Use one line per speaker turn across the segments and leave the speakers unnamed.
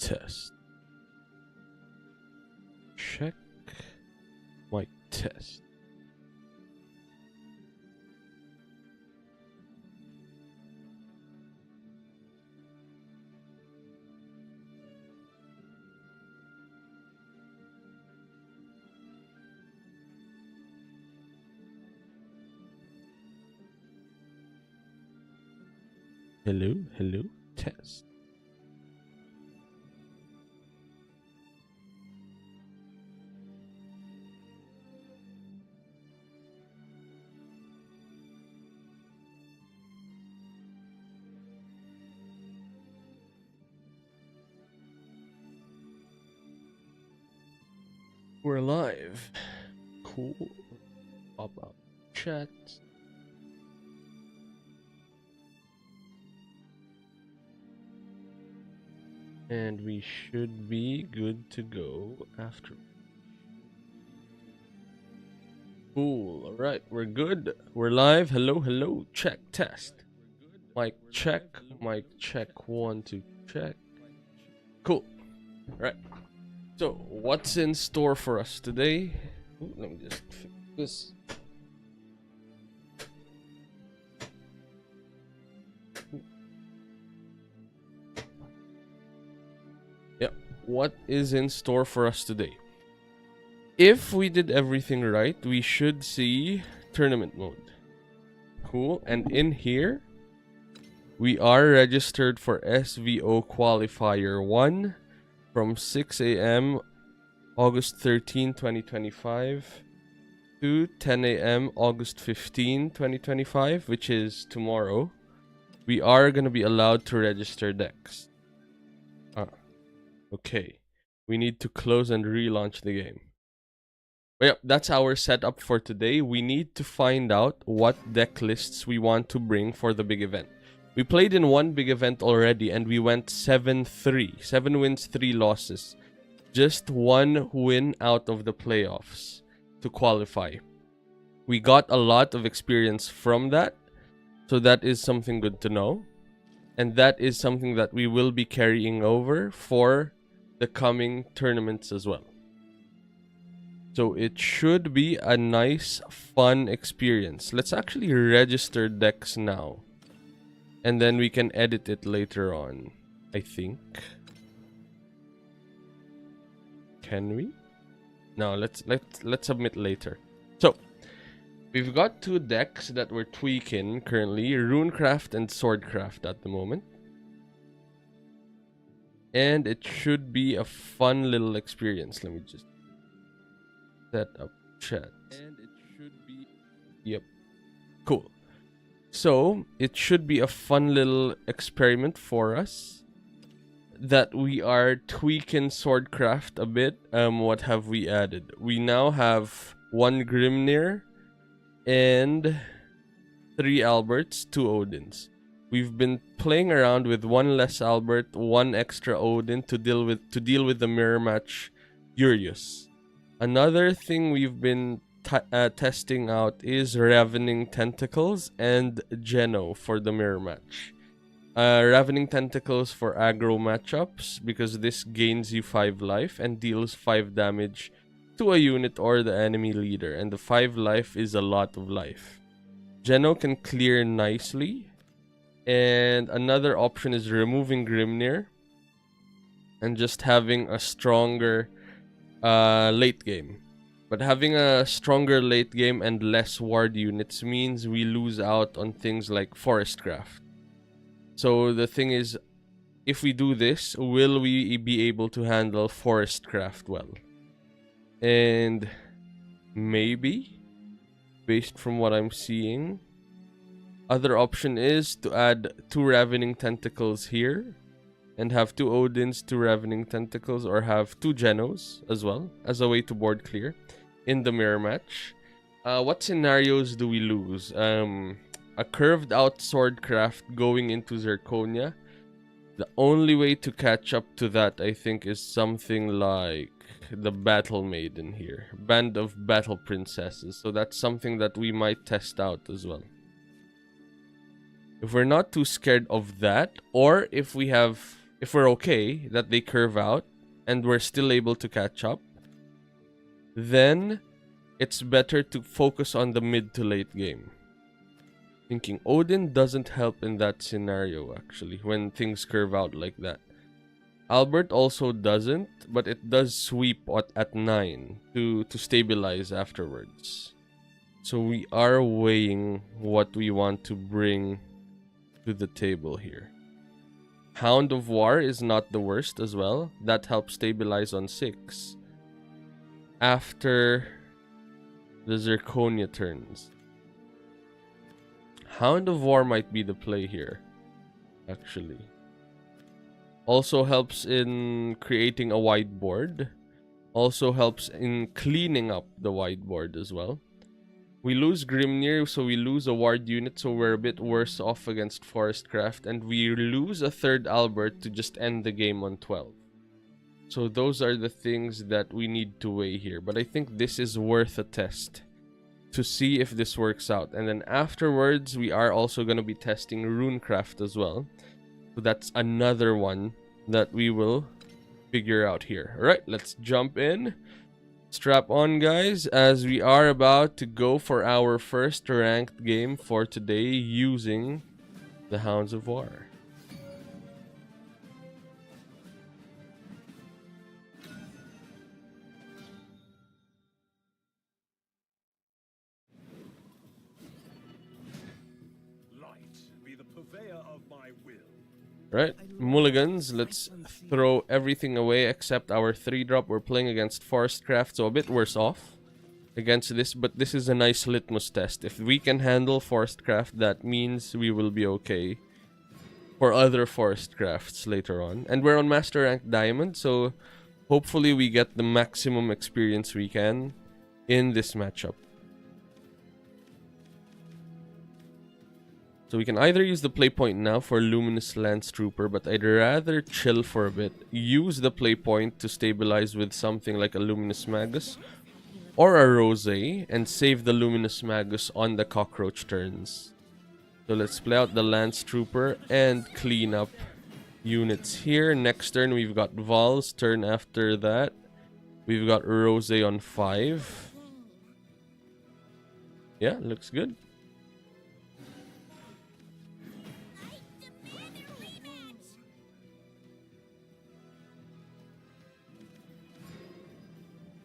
test. Check mic test. Hello, hello, test. We're live. Cool. Pop up chat. And we should be good to go after. Cool. Alright, we're good. We're live. Hello, hello. Check, test. Mic check. Mic check. 1, 2, check. Cool. Alright. So, what's in store for us today? Ooh, let me just fix this. Yep. What is in store for us today? If we did everything right, we should see tournament mode. Cool. And in here, we are registered for SVO Qualifier 1 from 6 a.m. August 13, 2025 to 10 a.m. August 15, 2025, which is tomorrow. We are going to be allowed to register decks. Okay. We need to close and relaunch the game. But yep, that's our setup for today. We need to find out what deck lists we want to bring for the big event. We played in one big event already and we went 7-3. 7 wins, 3 losses. Just 1 win out of the playoffs to qualify. We got a lot of experience from that. So that is something good to know. And that is something that we will be carrying over for the coming tournaments as well. So it should be a nice, fun experience. Let's actually register decks now. And then we can edit it later on, I think. Can we? No, let's submit later. So, we've got 2 decks that we're tweaking currently, Runecraft and Swordcraft at the moment. And it should be a fun little experience. Let me just set up chat. And it should be... Yep. Cool. So, it should be a fun little experiment for us. That we are tweaking Swordcraft a bit. What have we added? We now have 1 Grimnir and 3 Alberts, 2 Odins. We've been playing around with 1 less Albert, 1 extra Odin to deal with the mirror match Urius. Another thing we've been testing out is Ravening Tentacles and Geno for the mirror match. Ravening Tentacles for aggro matchups because this gains you 5 life and deals 5 damage to a unit or the enemy leader, and the 5 life is a lot of life. Geno can clear nicely, and another option is removing Grimnir and just having a stronger late game. But having a stronger late game and less ward units means we lose out on things like Forestcraft. So the thing is, if we do this, will we be able to handle Forestcraft well? And maybe, based from what I'm seeing, other option is to add 2 Ravening Tentacles here and have 2 Odins, 2 Ravening Tentacles, or have 2 Genos as well as a way to board clear in the mirror match. What scenarios do we lose? A curved out Swordcraft going into Zirconia. The only way to catch up to that, I think, is something like the Battle Maiden here. Band of Battle Princesses. So that's something that we might test out as well. If we're not too scared of that, or if if we're okay that they curve out and we're still able to catch up, then it's better to focus on the mid to late game. Thinking Odin doesn't help in that scenario, actually, when things curve out like that. Albert also doesn't, but it does sweep at 9 to stabilize afterwards. So we are weighing what we want to bring to the table here. Hound of War is not the worst as well. That helps stabilize on 6. After the Zirconia turns. Hound of War might be the play here, actually. Also helps in creating a wide board. Also helps in cleaning up the wide board as well. We lose Grimnir, so we lose a ward unit, so we're a bit worse off against Forestcraft. And we lose a third Albert to just end the game on 12. So those are the things that we need to weigh here. But I think this is worth a test to see if this works out. And then afterwards, we are also going to be testing Runecraft as well. So that's another one that we will figure out here. Alright, let's jump in. Strap on, guys, as we are about to go for our first ranked game for today using the Hounds of War. Right, mulligans, let's throw everything away except our 3-drop. We're playing against Forestcraft, so a bit worse off against this, but this is a nice litmus test. If we can handle Forestcraft, that means we will be okay for other Forestcrafts later on. And we're on Master Rank Diamond, so hopefully we get the maximum experience we can in this matchup. So we can either use the play point now for Luminous Lance Trooper, but I'd rather chill for a bit. Use the play point to stabilize with something like a Luminous Magus or a Rosé and save the Luminous Magus on the cockroach turns. So let's play out the Lance Trooper and clean up units here. Next turn we've got Val's turn. After that we've got Rosé on 5. Yeah, looks good.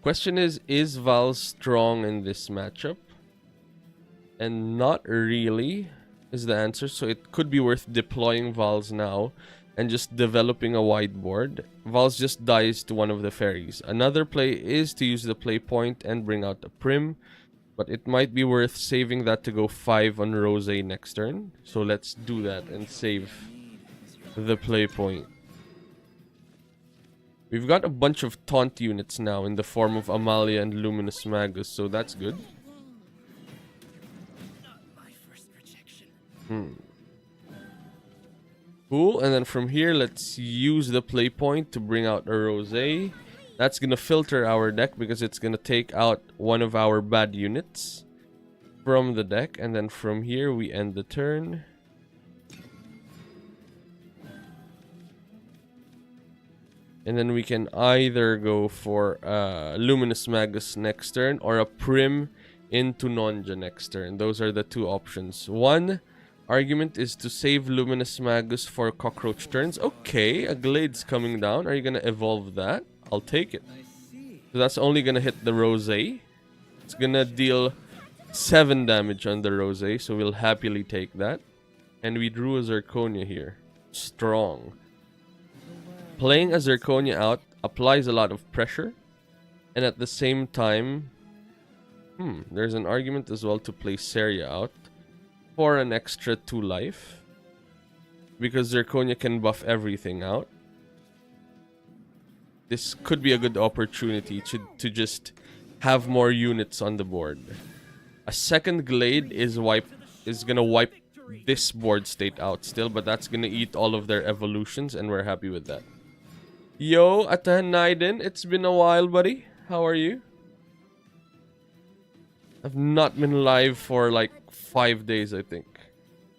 Question is Val strong in this matchup? And not really is the answer. So it could be worth deploying Val's now and just developing a wide board. Val's just dies to one of the fairies. Another play is to use the play point and bring out the Prim. But it might be worth saving that to go 5 on Rosé next turn. So let's do that and save the play point. We've got a bunch of taunt units now in the form of Amalia and Luminous Magus, so that's good. Cool, and then from here, let's use the play point to bring out a Rosé. That's gonna filter our deck because it's gonna take out one of our bad units from the deck, and then from here, we end the turn. And then we can either go for Luminous Magus next turn or a Prim into Nonja next turn. Those are the two options. One argument is to save Luminous Magus for cockroach turns. Okay, a Glade's coming down. Are you going to evolve that? I'll take it. So that's only going to hit the Rosé. It's going to deal 7 damage on the Rosé, so we'll happily take that. And we drew a Zirconia here. Strong. Playing a Zirconia out applies a lot of pressure, and at the same time, there's an argument as well to play Seria out for an extra 2 life, because Zirconia can buff everything out. This could be a good opportunity to just have more units on the board. A second Glade is gonna wipe this board state out still, but that's gonna eat all of their evolutions, and we're happy with that. Yo, Atahan Naiden, it's been a while, buddy. How are you? I've not been live for like 5 days, I think.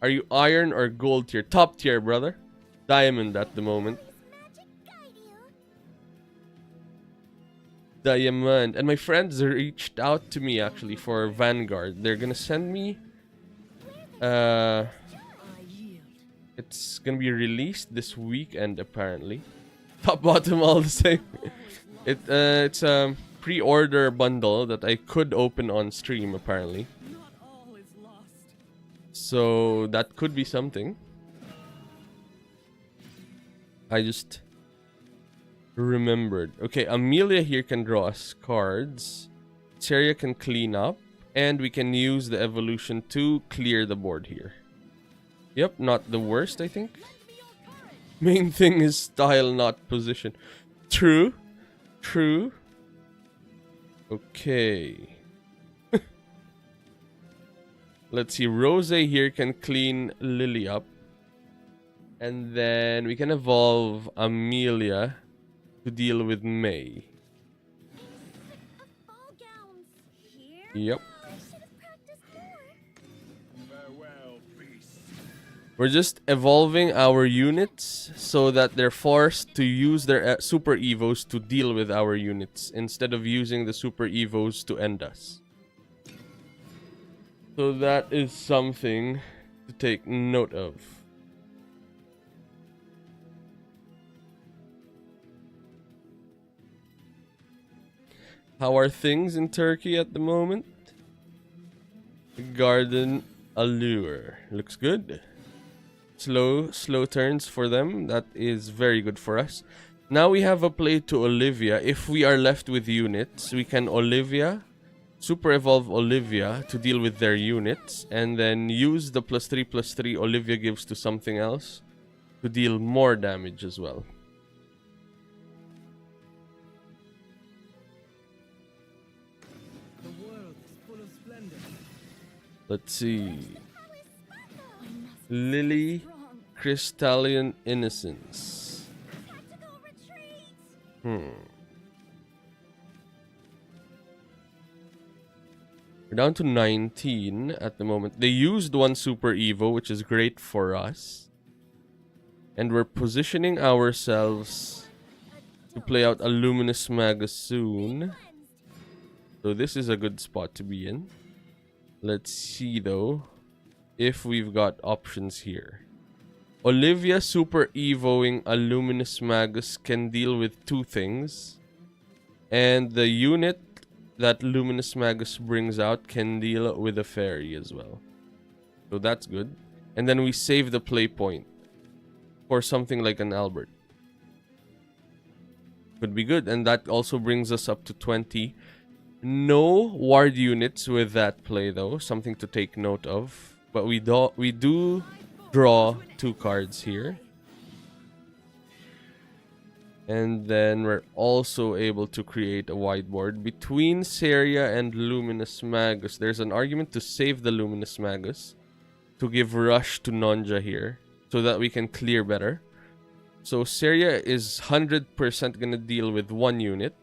Are you iron or gold tier? Top tier, brother. Diamond at the moment. Diamond. And my friends reached out to me actually for Vanguard. They're gonna send me it's gonna be released this weekend apparently. Top bottom all the same. It's a pre-order bundle that I could open on stream apparently. So that could be something. I just remembered. Okay, Amelia here can draw us cards. Seria can clean up. And we can use the evolution to clear the board here. Yep, not the worst, I think. Main thing is style, not position. True. True. Okay. Let's see. Rose here can clean Lily up. And then we can evolve Amelia to deal with May. Yep. We're just evolving our units so that they're forced to use their super evos to deal with our units instead of using the super evos to end us. So that is something to take note of. How are things in Turkey at the moment? Garden Allure. Looks good. Slow turns for them. That is very good for us. Now we have a play to Olivia. If we are left with units, we can super evolve Olivia to deal with their units, and then use the +3/+3 Olivia gives to something else to deal more damage as well. Let's see. Lily, Crystalline Innocence. We're down to 19 at the moment. They used one Super Evo, which is great for us. And we're positioning ourselves to play out a Luminous Magus soon. So this is a good spot to be in. Let's see though if we've got options here. Olivia Super Evoing a Luminous Magus can deal with two things. And the unit that Luminous Magus brings out can deal with a fairy as well. So that's good. And then we save the play point for something like an Albert. Could be good. And that also brings us up to 20. No ward units with that play though. Something to take note of. But we do draw 2 cards here. And then we're also able to create a whiteboard between Seria and Luminous Magus. There's an argument to save the Luminous Magus to give rush to Nonja here so that we can clear better. So Seria is 100% gonna deal with 1 unit,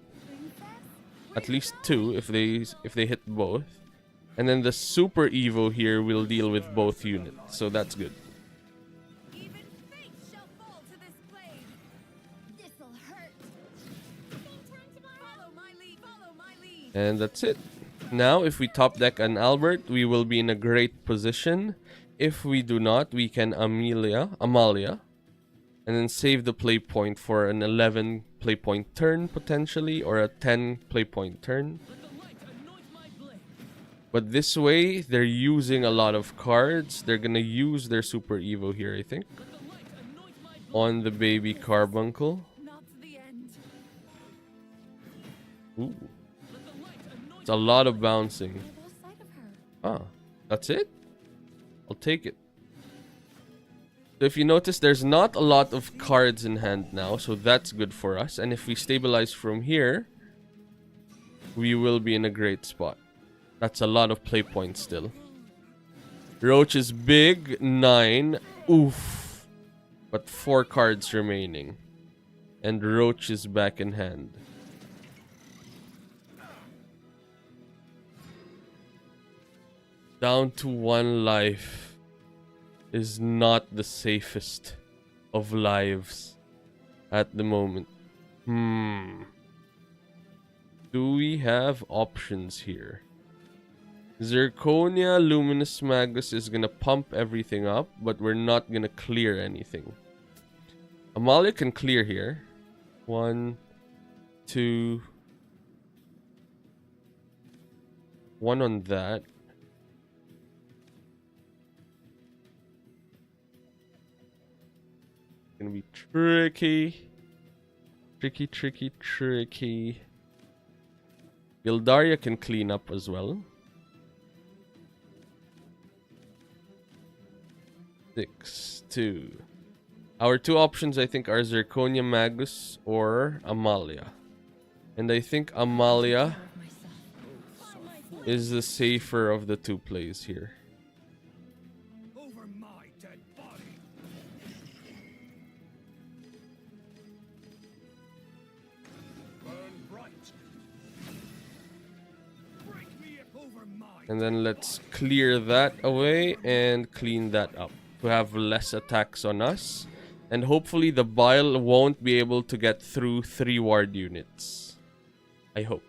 at least 2 if they hit both, and then the Super Evo here will deal with both units. So that's good. And that's it. Now, if we top deck an Albert, we will be in a great position. If we do not, we can Amalia, and then save the play point for an 11 play point turn potentially, or a 10 play point turn. But this way, they're using a lot of cards. They're gonna use their Super Evo here, I think, on the baby Carbuncle. Ooh. A lot of bouncing. Ah, that's it? I'll take it. So if you notice, there's not a lot of cards in hand now, so that's good for us. And if we stabilize from here, we will be in a great spot. That's a lot of play points still. Roach is big, 9. Oof. But 4 cards remaining. And Roach is back in hand. Down to 1 life is not the safest of lives at the moment. Do we have options here? Zirconia Luminous Magus is gonna pump everything up, but we're not gonna clear anything. Amalia can clear here. 1, 2. 1 on that. Gonna be tricky. Tricky. Gildaria can clean up as well. 6, 2. Our two options, I think, are Zirconia Magus or Amalia. And I think Amalia is the safer of the two plays here.
Over my dead body. Burn bright. Break me up over my.
And then let's clear that away and clean that up to have less attacks on us. And hopefully the Bile won't be able to get through 3 ward units. I hope.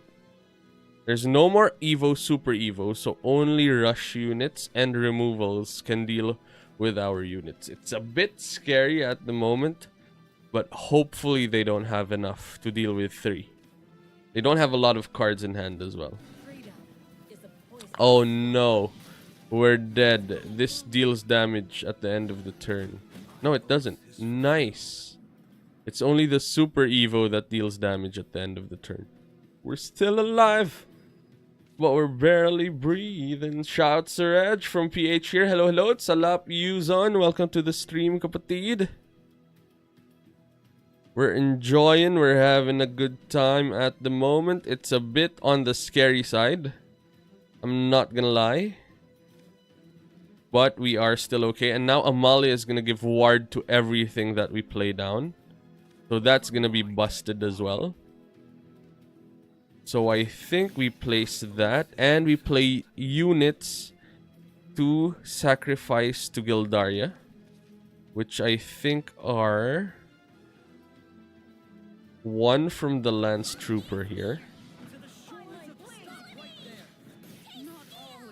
There's no more Evo, Super Evo, so only rush units and removals can deal with our units. It's a bit scary at the moment, but hopefully they don't have enough to deal with 3. They don't have a lot of cards in hand as well. Oh no, we're dead. This deals damage at the end of the turn. No, it doesn't. Nice. It's only the Super Evo that deals damage at the end of the turn. We're still alive, but we're barely breathing. Shouts Sir Edge from PH here. Hello, it's Salap Yuzon. Welcome to the stream, kapatid. We're enjoying, we're having a good time at the moment. It's a bit on the scary side, I'm not gonna lie. But we are still okay. And now Amalia is gonna give ward to everything that we play down. So that's gonna be busted as well. So I think we place that. And we play units to sacrifice to Gildaria. Which I think are 1 from the Lance Trooper here.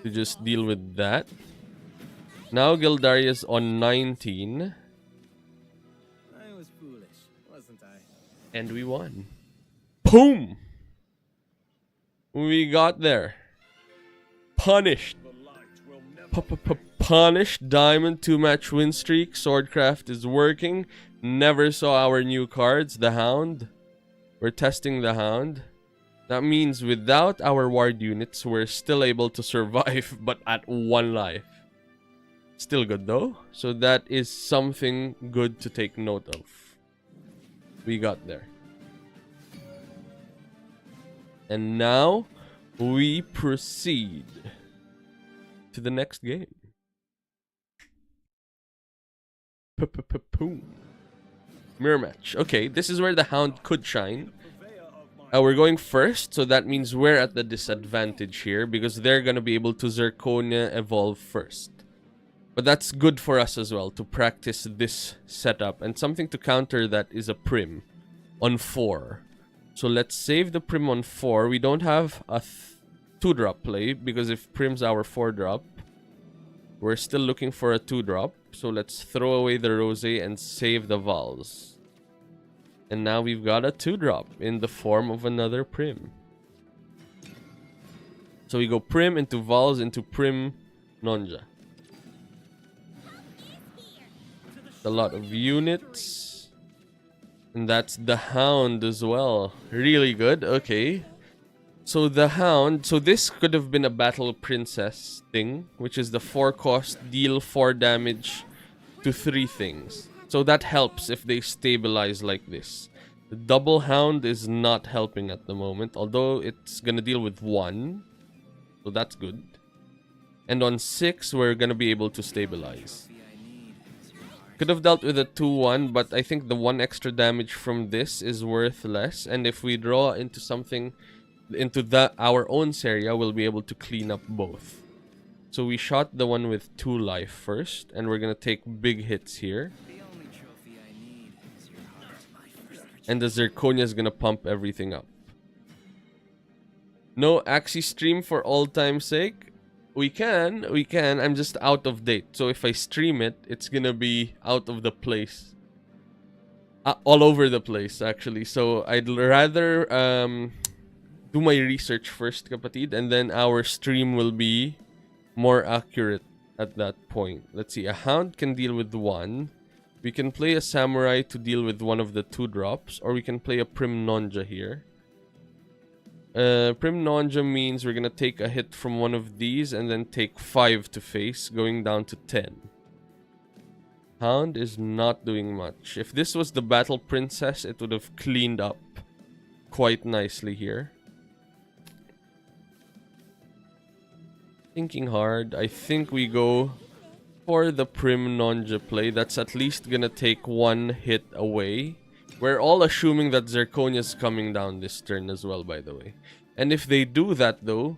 To just deal with that. Now Gildaria's on 19.
I was foolish, wasn't I?
And we won. Boom! We got there. Punished. Punished. Diamond 2-match win streak. Swordcraft is working. Never saw our new cards. The Hound. We're testing the Hound. That means without our ward units, we're still able to survive, but at 1 life. Still good though. So that is something good to take note of. We got there. And now we proceed to the next game. Boom. Mirror match. Okay, this is where the Hound could shine. We're going first, so that means we're at the disadvantage here because they're gonna be able to Zirconia evolve first. But that's good for us as well to practice this setup. And something to counter that is a Prim on 4. So let's save the Prim on 4. We don't have a 2-drop play because if Prim's our 4-drop, we're still looking for a 2-drop. So let's throw away the Rose and save the Vals. And now we've got a 2-drop in the form of another Prim. So we go Prim into Vals into Prim Nonja. A lot of units. And that's the Hound as well. Really good. Okay. So the Hound. So this could have been a Battle Princess thing, which is the 4-cost, deal 4 damage to 3 things. So that helps if they stabilize like this. The double Hound is not helping at the moment, although it's gonna deal with 1. So that's good. And on 6, we're gonna be able to stabilize. Could have dealt with a 2-1, but I think the 1 extra damage from this is worth less. And if we draw into something, into our own Seria, we'll be able to clean up both. So we shot the one with 2 life first, and we're gonna take big hits here. And the Zirconia is gonna pump everything up. No Axie stream for all time's sake. We can. I'm just out of date. So if I stream it, it's gonna be out of the place. All over the place, actually. So I'd rather do my research first, kapatid, and then our stream will be more accurate at that point. Let's see. A hound can deal with 1. We can play a samurai to deal with one of the 2 drops, or we can play a prim nonja here. Prim nonja means we're gonna take a hit from one of these and then take 5 to face, going down to 10. Hound is not doing much. If this was the battle princess, it would have cleaned up quite nicely here. Thinking hard, I think we go for the prim nonja play. That's at least gonna take 1 hit away. We're all assuming that Zirconia's coming down this turn as well, by the way. And if they do that though,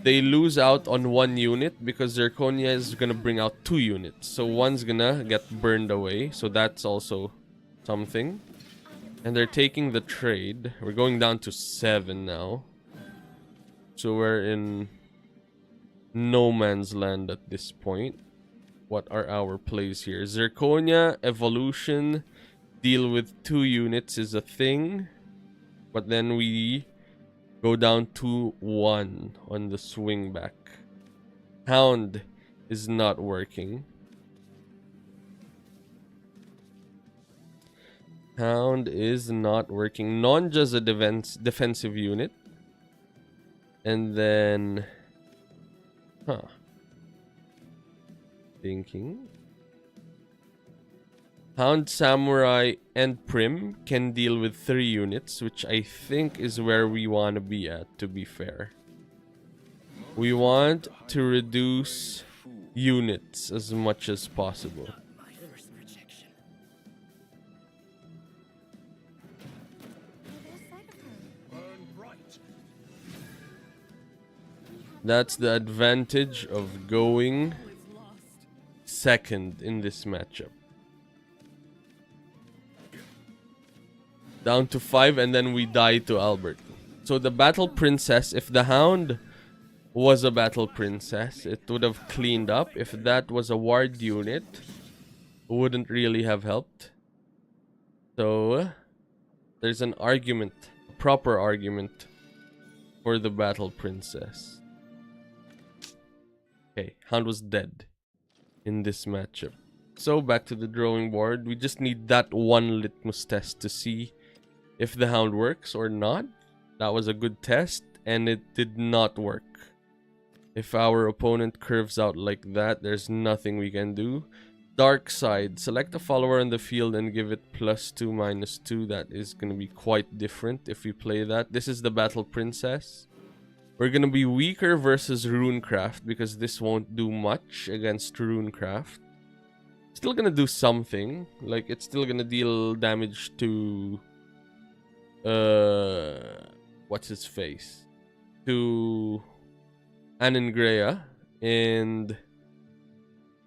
they lose out on 1 unit because Zirconia is gonna bring out 2 units. So one's gonna get burned away. So that's also something. And they're taking the trade. We're going down to 7 now. So we're in no man's land at this point. What are our plays here? Zirconia, evolution, deal with 2 units is a thing. But then we go down to 1 on the swing back. Hound is not working. Hound is not working. Nonja's a defensive unit. And then... Thinking. Hound, Samurai, and Prim can deal with 3 units, which I think is where we want to be at, to be fair. We want to reduce units as much as possible. That's the advantage of going second in this matchup. Down to 5 and then we die to Albert. So the battle princess, if the hound was a battle princess, it would have cleaned up. If that was a ward unit, wouldn't really have helped. So there's an argument, a proper argument for the battle princess. Okay, hound was dead in this matchup. So back to the drawing board. We just need that 1 litmus test to see if the hound works or not. That was a good test and it did not work. If our opponent curves out like that, there's nothing we can do. Dark side, select a follower on the field and give it +2, -2. That is going to be quite different if we play that. This is the battle princess. We're going to be weaker versus Runecraft because this won't do much against Runecraft. Still going to do something. Like, it's still going to deal damage to... what's his face? To Anangrea. And...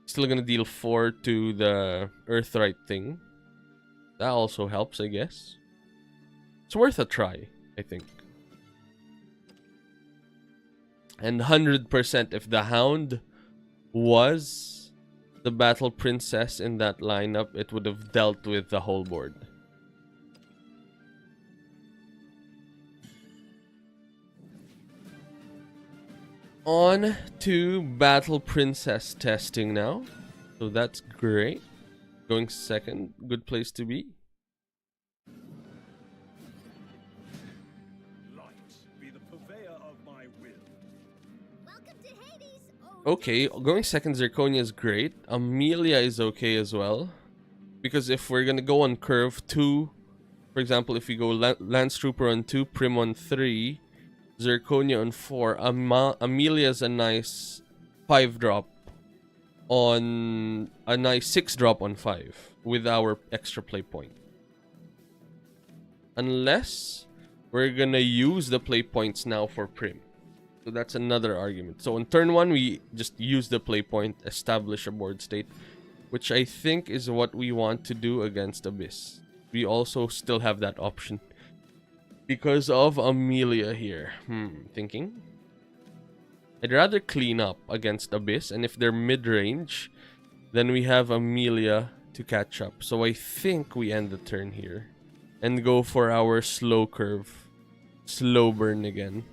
still going to deal 4 to the Earthright thing. That also helps, I guess. It's worth a try, I think. And 100% if the hound was the battle princess in that lineup, it would have dealt with the whole board. On to battle princess testing now. So that's great. Going second, good place to be. Okay, going second Zirconia is great. Amelia is okay as well. Because if we're gonna go on curve 2, for example, if we go Lance Trooper on 2, Prim on 3, Zirconia on 4, Amelia's a nice 5-drop on... a nice 6-drop on 5 with our extra play point. Unless we're gonna use the play points now for Prim. So that's another argument. So on turn 1, we just use the play point, establish a board state, which I think is what we want to do against Abyss. We also still have that option. because of Amelia here. Thinking. I'd rather clean up against Abyss, and if they're mid-range, then we have Amelia to catch up. So I think we end the turn here and go for our slow curve. Slow burn again.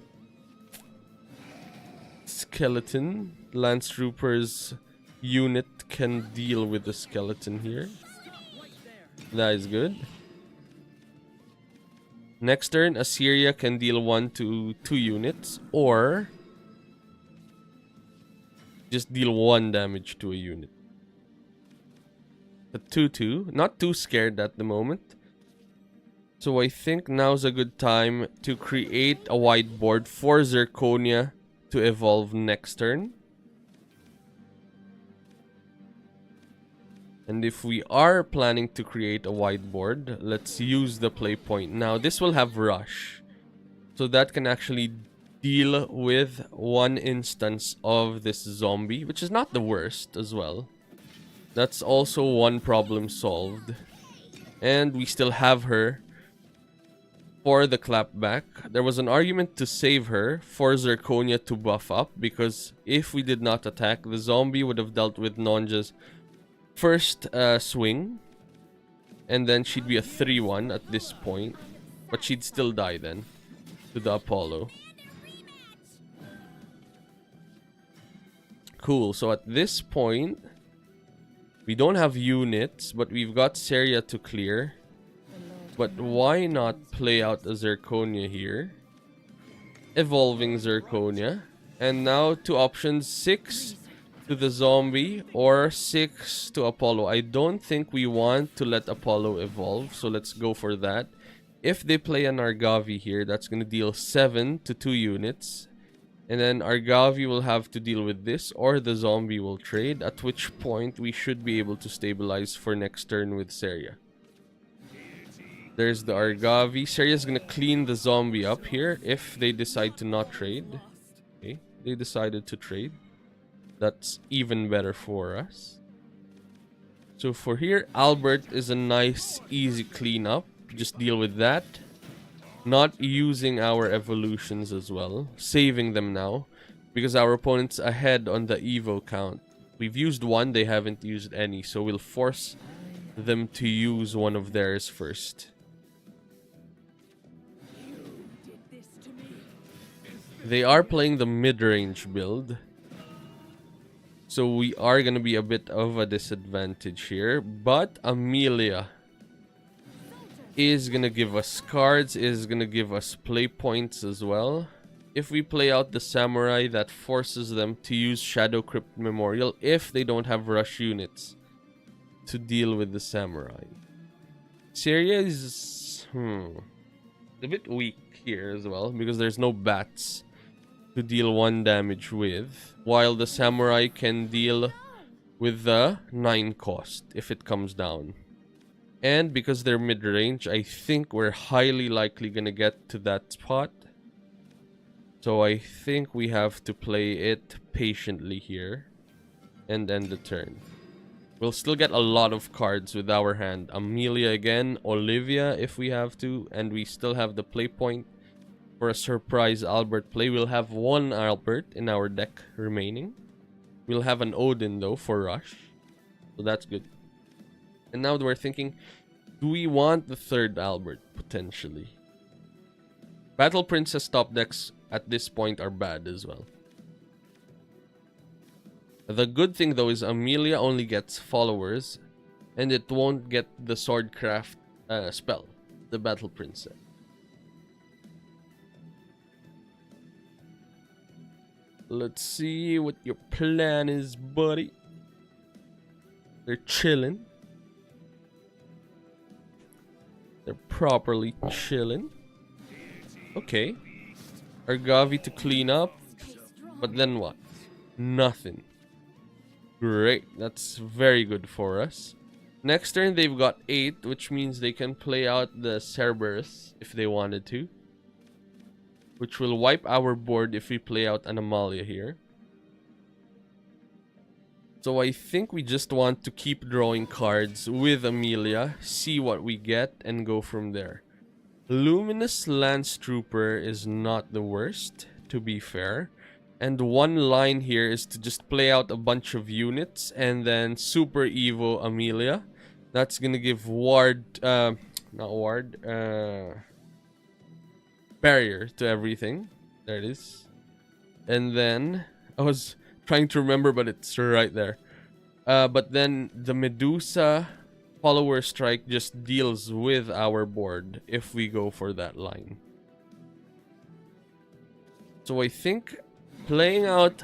Skeleton. Lance Trooper's unit can deal with the skeleton here. That is good. Next turn, Assyria can deal 1 to 2 units, or just deal 1 damage to a unit. A 2-2. Not too scared at the moment. So I think now's a good time to create a whiteboard for Zirconia to evolve next turn. And if we are planning to create a whiteboard, let's use the play point. Now this will have rush. So that can actually deal with 1 instance of this zombie, which is not the worst as well. That's also 1 problem solved. And we still have her for the clapback. There was an argument to save her for Zirconia to buff up, because if we did not attack, the zombie would have dealt with Nonja's first swing, and then she'd be a 3-1 at this point, but she'd still die then to the Apollo. Cool, so at this point we don't have units, but we've got Seria to clear. But why not play out a Zirconia here? Evolving Zirconia. And now 2 options, 6 to the zombie or 6 to Apollo. I don't think we want to let Apollo evolve, so let's go for that. If they play an Argavi here, that's going to deal 7 to 2 units. And then Argavi will have to deal with this, or the zombie will trade, at which point we should be able to stabilize for next turn with Seria. There's the Argavi. Seria's gonna clean the zombie up here if they decide to not trade. Okay, they decided to trade. That's even better for us. So for here, Albert is a nice, easy cleanup. Just deal with that. Not using our evolutions as well. Saving them now, because our opponent's ahead on the Evo count. We've used 1, they haven't used any. So we'll force them to use one of theirs first. They are playing the mid-range build, so we are going to be a bit of a disadvantage here. But Amelia is going to give us cards, is going to give us play points as well. If we play out the Samurai, that forces them to use Shadow Crypt Memorial if they don't have rush units to deal with the Samurai. Syria is a bit weak here as well, because there's no bats to deal 1 damage with, while the Samurai can deal with the 9 cost if it comes down. And because they're mid-range, I think we're highly likely gonna get to that spot. So I think we have to play it patiently here and end the turn. We'll still get a lot of cards with our hand. Amelia again, Olivia if we have to, and we still have the play point for a surprise Albert play. We'll have 1 Albert in our deck remaining. We'll have an Odin though for rush, so that's good. And now we're thinking, do we want the 3rd Albert potentially? Battle Princess top decks at this point are bad as well. The good thing though is Amelia only gets followers, and it won't get the Swordcraft spell, the Battle Princess. Let's see what your plan is, buddy. They're chilling. They're properly chilling. Okay. Argavi to clean up. But then what? Nothing. Great. That's very good for us. Next turn, they've got 8, which means they can play out the Cerberus if they wanted to, which will wipe our board if we play out an Amalia here. So I think we just want to keep drawing cards with Amelia, see what we get, and go from there. Luminous Lance Trooper is not the worst, to be fair. And one line here is to just play out a bunch of units and then Super Evo Amelia. That's gonna give barrier to everything. There it is. And then I was trying to remember, but it's right there. But then the Medusa Follower Strike just deals with our board if we go for that line. So I think playing out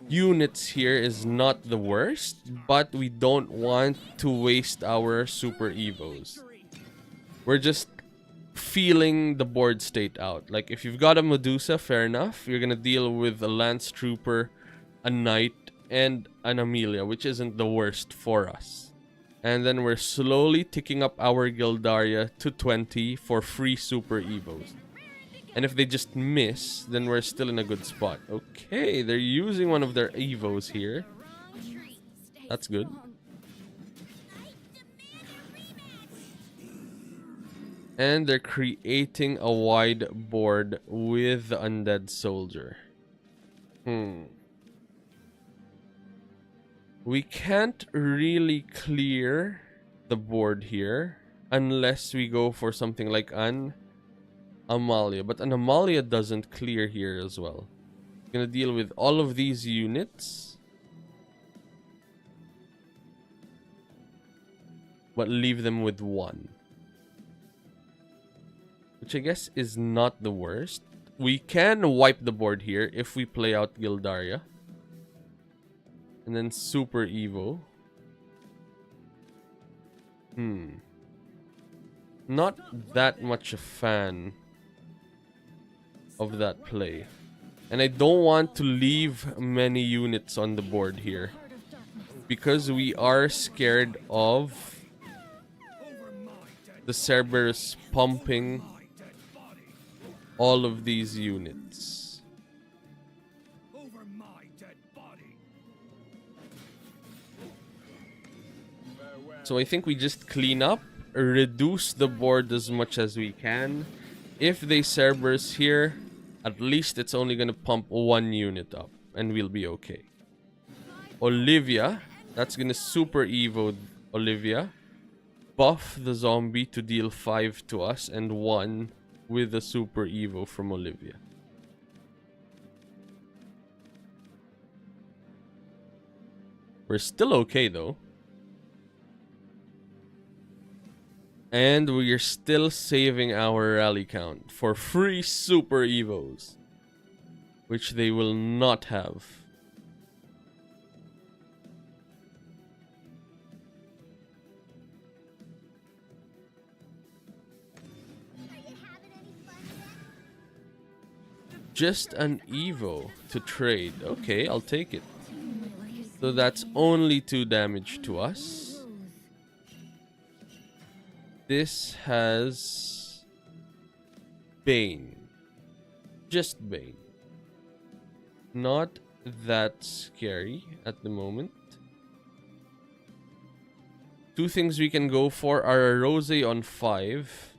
units here is not the worst, but we don't want to waste our Super Evos. We're just feeling the board state out. Like, if you've got a Medusa, fair enough. You're gonna deal with a Lance Trooper, a Knight, and an Amelia, which isn't the worst for us. And then we're slowly ticking up our Gildaria to 20 for free Super Evos. And if they just miss, then we're still in a good spot. Okay, they're using one of their Evos here. That's good. And they're creating a wide board with the Undead Soldier. We can't really clear the board here unless we go for something like an Amalia. But an Amalia doesn't clear here as well. Gonna deal with all of these units, but leave them with one. Which I guess is not the worst. We can wipe the board here if we play out Gildaria. And then Super Evo. Not that much a fan of that play. And I don't want to leave many units on the board here, because we are scared of the Cerberus pumping all of these units. So I think we just clean up, reduce the board as much as we can. If they Cerberus here, at least it's only gonna pump one unit up, and we'll be okay. Olivia, that's gonna Super Evo Olivia. Buff the zombie to deal 5 to us, and 1 with the Super Evo from Olivia. We're still okay though. And we are still saving our rally count for free Super Evos, which they will not have. Just an Evo to trade. Okay, I'll take it. So that's only 2 damage to us. This has Bane. Just Bane. Not that scary at the moment. 2 things we can go for are a Rose on 5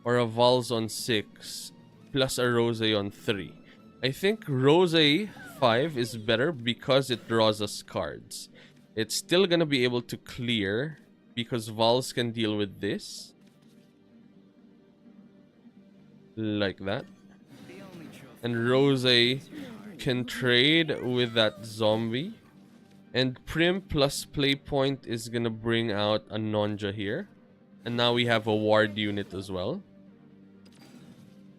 or a Vals on 6 plus a Rose on 3. I think Rose 5 is better because it draws us cards. It's still gonna be able to clear because Vals can deal with this. Like that. And Rose can trade with that zombie. And Prim plus play point is gonna bring out a Nonja here. And now we have a ward unit as well.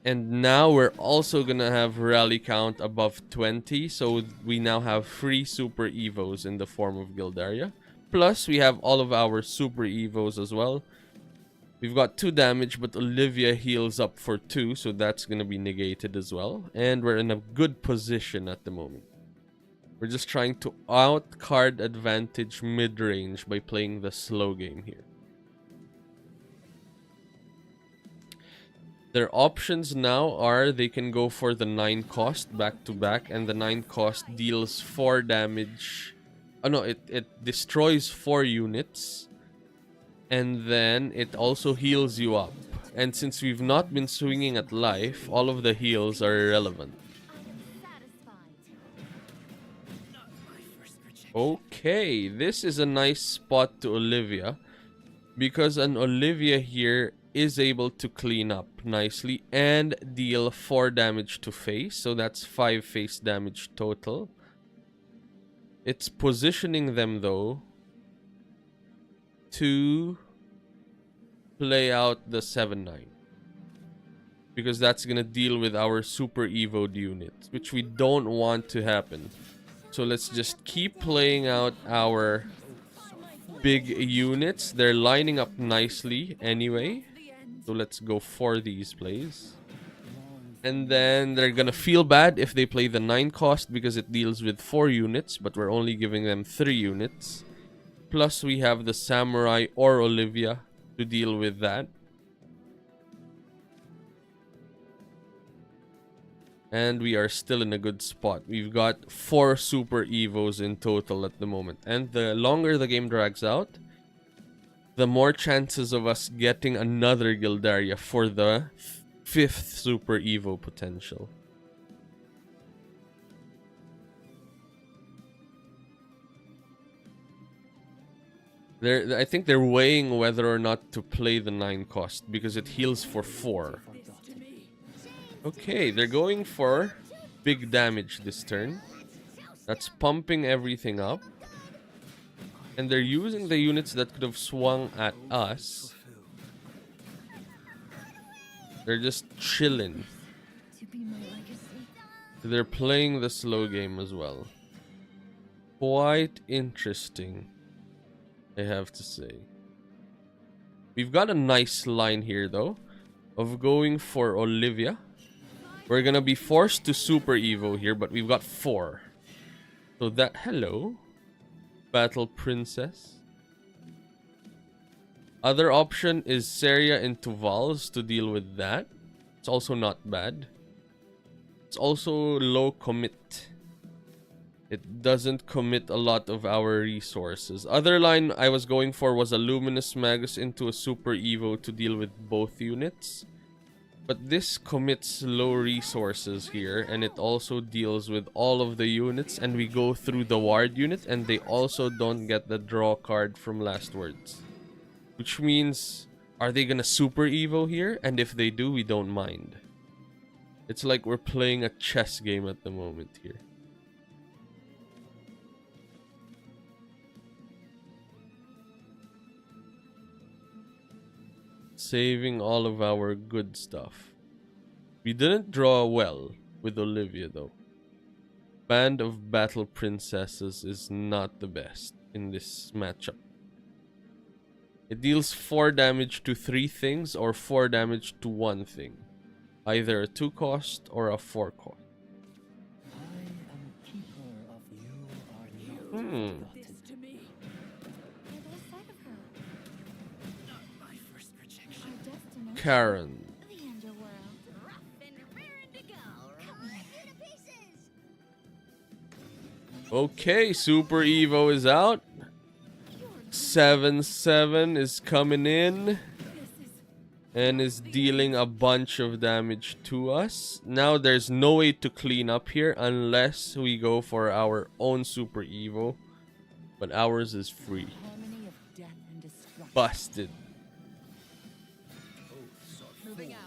And now we're also gonna have rally count above 20. So we now have 3 Super Evos in the form of Gildaria. Plus, we have all of our Super Evos as well. We've got 2 damage, but Olivia heals up for 2, so that's going to be negated as well. And we're in a good position at the moment. We're just trying to out-card advantage mid-range by playing the slow game here. Their options now are they can go for the 9 cost back-to-back, and the 9 cost deals 4 damage. Oh no, it destroys 4 units And then it also heals you up. And since we've not been swinging at life, all of the heals are irrelevant. Okay, this is a nice spot to Olivia, because an Olivia here is able to clean up nicely and deal 4 damage to face, so that's 5 face damage total. It's positioning them though to play out the 7-9, because that's gonna deal with our super evoed units, which we don't want to happen. So let's just keep playing out our big units. They're lining up nicely anyway. So let's go for these plays. And then they're gonna feel bad if they play the 9 cost because it deals with 4 units, but we're only giving them 3 units. Plus we have the Samurai or Olivia to deal with that. And we are still in a good spot. We've got 4 super evos in total at the moment. And the longer the game drags out, the more chances of us getting another Gildaria for the 5th super evo potential. I think they're weighing whether or not to play the 9 cost because it heals for 4. Okay, they're going for big damage this turn. That's pumping everything up. And they're using the units that could have swung at us. They're just chilling. They're playing the slow game as well. Quite interesting, I have to say. We've got a nice line here though of going for Olivia. We're gonna be forced to Super Evo here, but we've got 4. So that... Hello, Battle Princess. Other option is Seria into Vals to deal with that. It's also not bad. It's also low commit. It doesn't commit a lot of our resources. Other line I was going for was a Luminous Magus into a Super Evo to deal with both units. But this commits low resources here, and it also deals with all of the units, and we go through the ward unit, and they also don't get the draw card from Last Words. Which means, are they gonna Super Evo here? And if they do, we don't mind. It's like we're playing a chess game at the moment here. Saving all of our good stuff. We didn't draw well with Olivia though. Band of Battle Princesses is not the best in this matchup. It deals 4 damage to 3 things or 4 damage to 1 thing. Either a 2 cost or a 4 cost. Karen. Okay, Super Evo is out. 7-7 is coming in and is dealing a bunch of damage to us. Now there's no way to clean up here unless we go for our own Super Evo, but ours is free. Busted.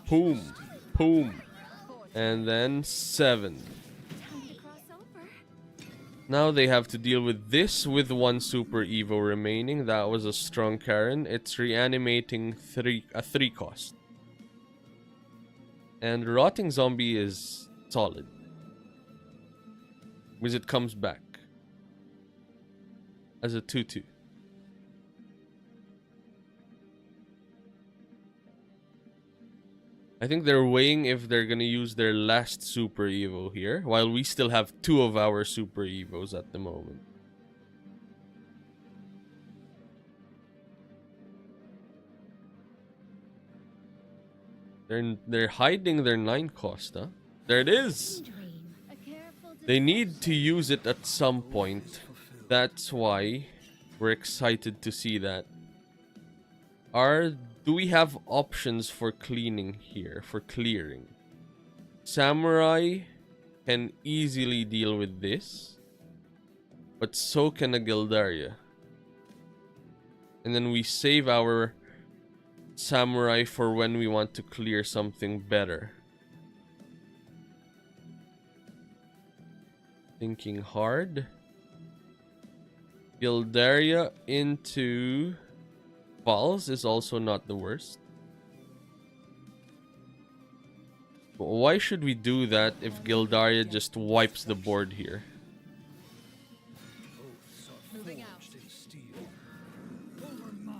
Boom, boom, and then 7. Now they have to deal with this with 1 Super Evo remaining. That was a strong Karen. It's reanimating a 3 cost. And Rotting Zombie is solid, because it comes back as a 2-2. I think they're weighing if they're gonna use their last Super Evo here, while we still have 2 of our Super Evos at the moment. They're hiding their 9 cost, huh? There it is! They need to use it at some point. That's why we're excited to see that. Do we have options for cleaning here, for clearing? Samurai can easily deal with this, but so can a Gildaria. And then we save our Samurai for when we want to clear something better. Thinking hard. Gildaria into Vals is also not the worst. But why should we do that if Gildaria just wipes the board here?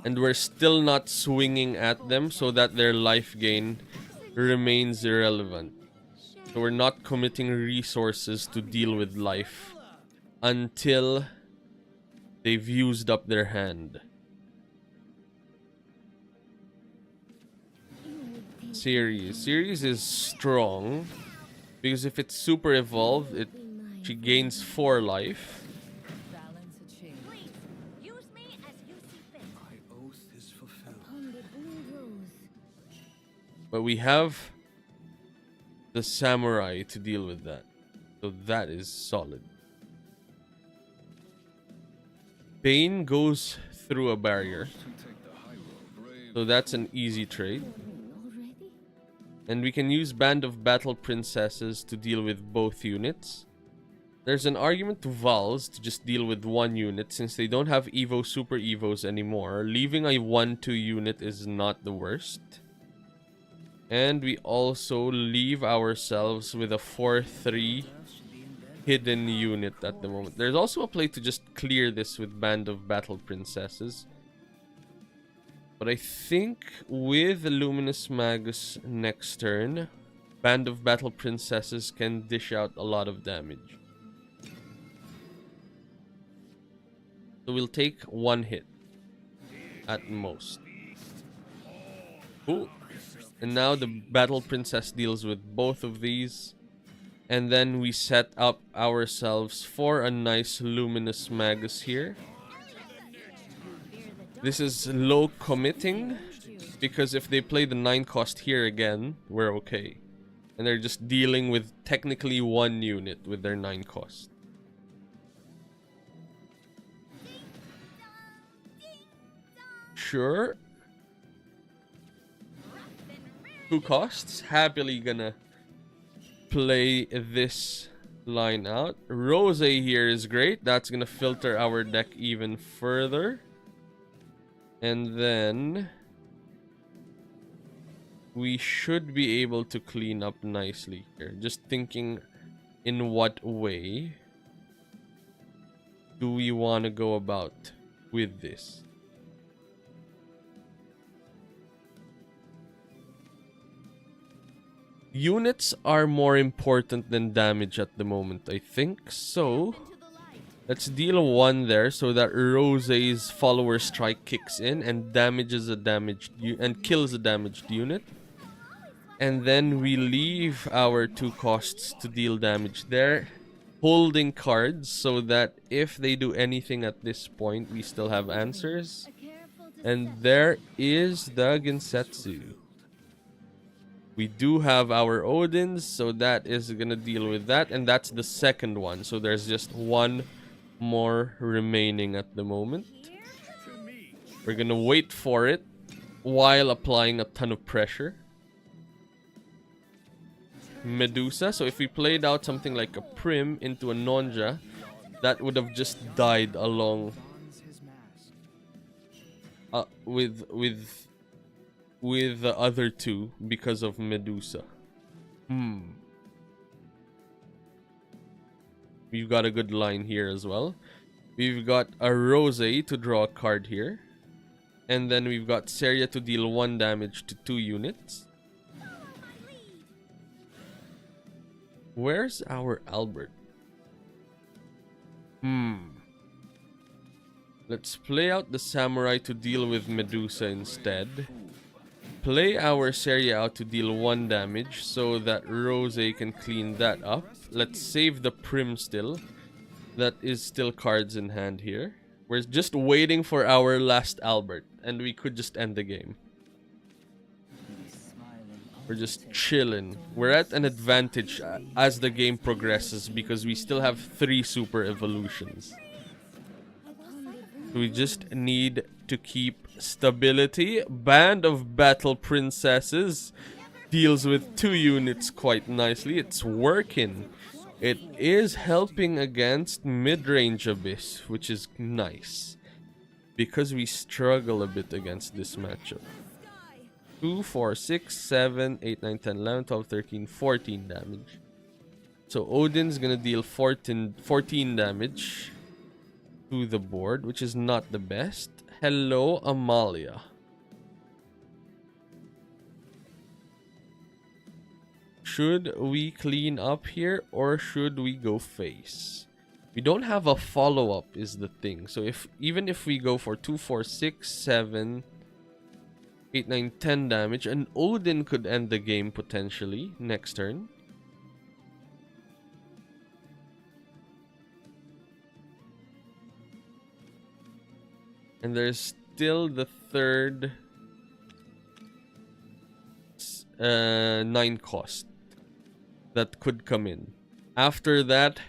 And we're still not swinging at them so that their life gain remains irrelevant. So we're not committing resources to deal with life until they've used up their hand. Series is strong because if it's super evolved, she gains 4 life. But we have the Samurai to deal with that. So that is solid. Bane goes through a barrier. So that's an easy trade. And we can use Band of Battle Princesses to deal with both units. There's an argument to Vals to just deal with 1 unit since they don't have Evo Super Evos anymore. Leaving a 1-2 unit is not the worst. And we also leave ourselves with a 4-3 hidden unit at the moment. There's also a play to just clear this with Band of Battle Princesses. But I think with Luminous Magus next turn, Band of Battle Princesses can dish out a lot of damage. So we'll take 1 hit at most. Cool. And now the Battle Princess deals with both of these. And then we set up ourselves for a nice Luminous Magus here. This is low committing, because if they play the 9 cost here again, we're okay. And they're just dealing with technically 1 unit with their 9 cost. Sure. 2 costs. Happily gonna play this line out. Rose here is great. That's gonna filter our deck even further. And then we should be able to clean up nicely here. Just thinking, in what way do we want to go about with this? Units are more important than damage at the moment, I think. So let's deal 1 there so that Rose's follower strike kicks in and damages a damaged and kills a damaged unit. And then we leave our 2 costs to deal damage there, holding cards so that if they do anything at this point, we still have answers. And there is the Gensetsu. We do have our Odins, so that is gonna deal with that, and that's the second one. So there's just 1 more remaining at the moment. We're gonna wait for it while applying a ton of pressure. Medusa. So if we played out something like a Prim into a Nonja, that would have just died along with the other 2 because of Medusa. We've got a good line here as well. We've got a Rose to draw a card here. And then we've got Seria to deal 1 damage to 2 units. Where's our Albert? Let's play out the Samurai to deal with Medusa instead. Play our Seria out to deal 1 damage so that Rose can clean that up. Let's save the Prim still. That is still cards in hand here. We're just waiting for our last Albert, and we could just end the game. We're just chilling. We're at an advantage as the game progresses because we still have 3 super evolutions. We just need to keep stability. Band of Battle Princesses deals with 2 units quite nicely. It's working. It is helping against mid-range Abyss, which is nice. Because we struggle a bit against this matchup. 2, 4, 6, 7, 8, 9, 10, 11, 12, 13, 14 damage. So Odin's gonna deal 14 damage to the board, which is not the best. Hello, Amalia. Should we clean up here or should we go face? We don't have a follow-up is the thing. So even if we go for 2, 4, 6, 7, 8, 9, 10 damage, and Odin could end the game potentially next turn. And there's still the third 9 cost that could come in. After that,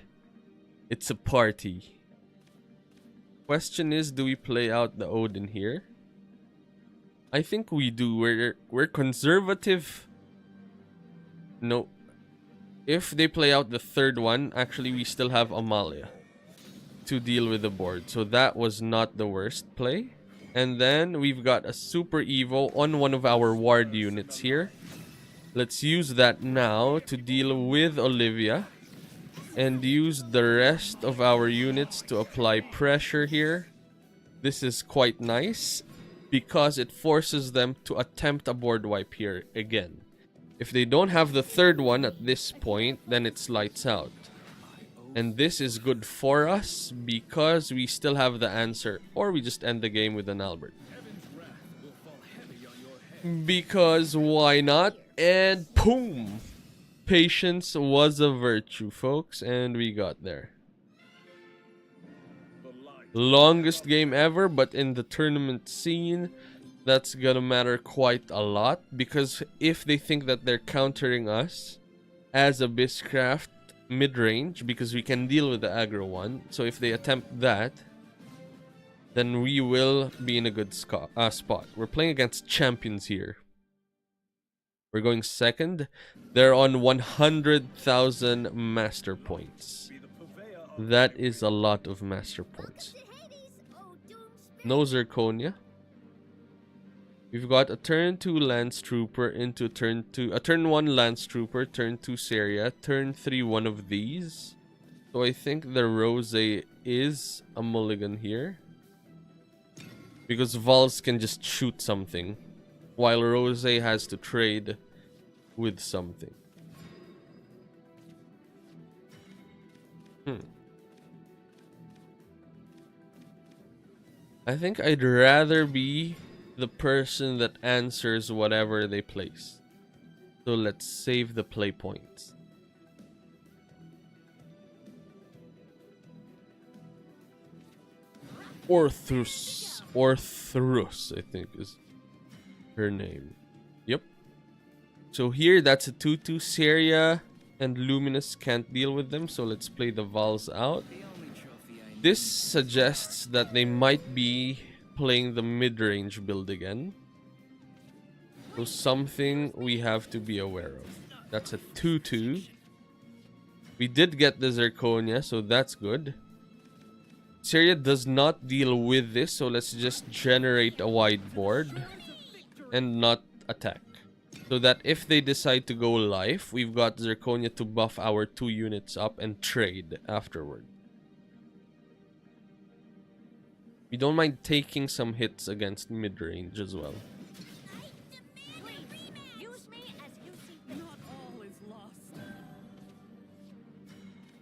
it's a party. Question is, do we play out the Odin here? I think we do. We're conservative. No. If they play out the third one, actually we still have Amalia to deal with the board. So that was not the worst play. And then we've got a Super Evo on one of our ward units here. Let's use that now to deal with Olivia. And use the rest of our units to apply pressure here. This is quite nice, because it forces them to attempt a board wipe here again. If they don't have the third one at this point, then it's lights out. And this is good for us because we still have the answer, or we just end the game with an Albert. Because why not? And boom! Patience was a virtue, folks, and we got there. Longest game ever, but in the tournament scene, that's gonna matter quite a lot, because if they think that they're countering us as Abysscraft mid-range, because we can deal with the aggro one, so if they attempt that, then we will be in a good spot. We're playing against champions here. We're going second. They're on 100,000 master points. That is a lot of master points. No Zirconia. We've got a turn 2 Lance Trooper into turn 2. A turn 1 Lance Trooper, turn 2 Seria, turn 3 one of these. So I think the Rose is a mulligan here. Because Vals can just shoot something, while Rose has to trade with something. I think I'd rather be the person that answers whatever they place. So let's save the play points. Orthrus, I think is her name. Yep. So here, that's a 2/2 Seria, and Luminous can't deal with them, so let's play the Vals out. This suggests that they might be playing the mid-range build again. So something we have to be aware of. That's a 2/2. We did get the Zirconia, so that's good. Seria does not deal with this, so let's just generate a wide board and not attack. So that if they decide to go live, we've got Zirconia to buff our 2 units up and trade afterward. We don't mind taking some hits against mid-range as well.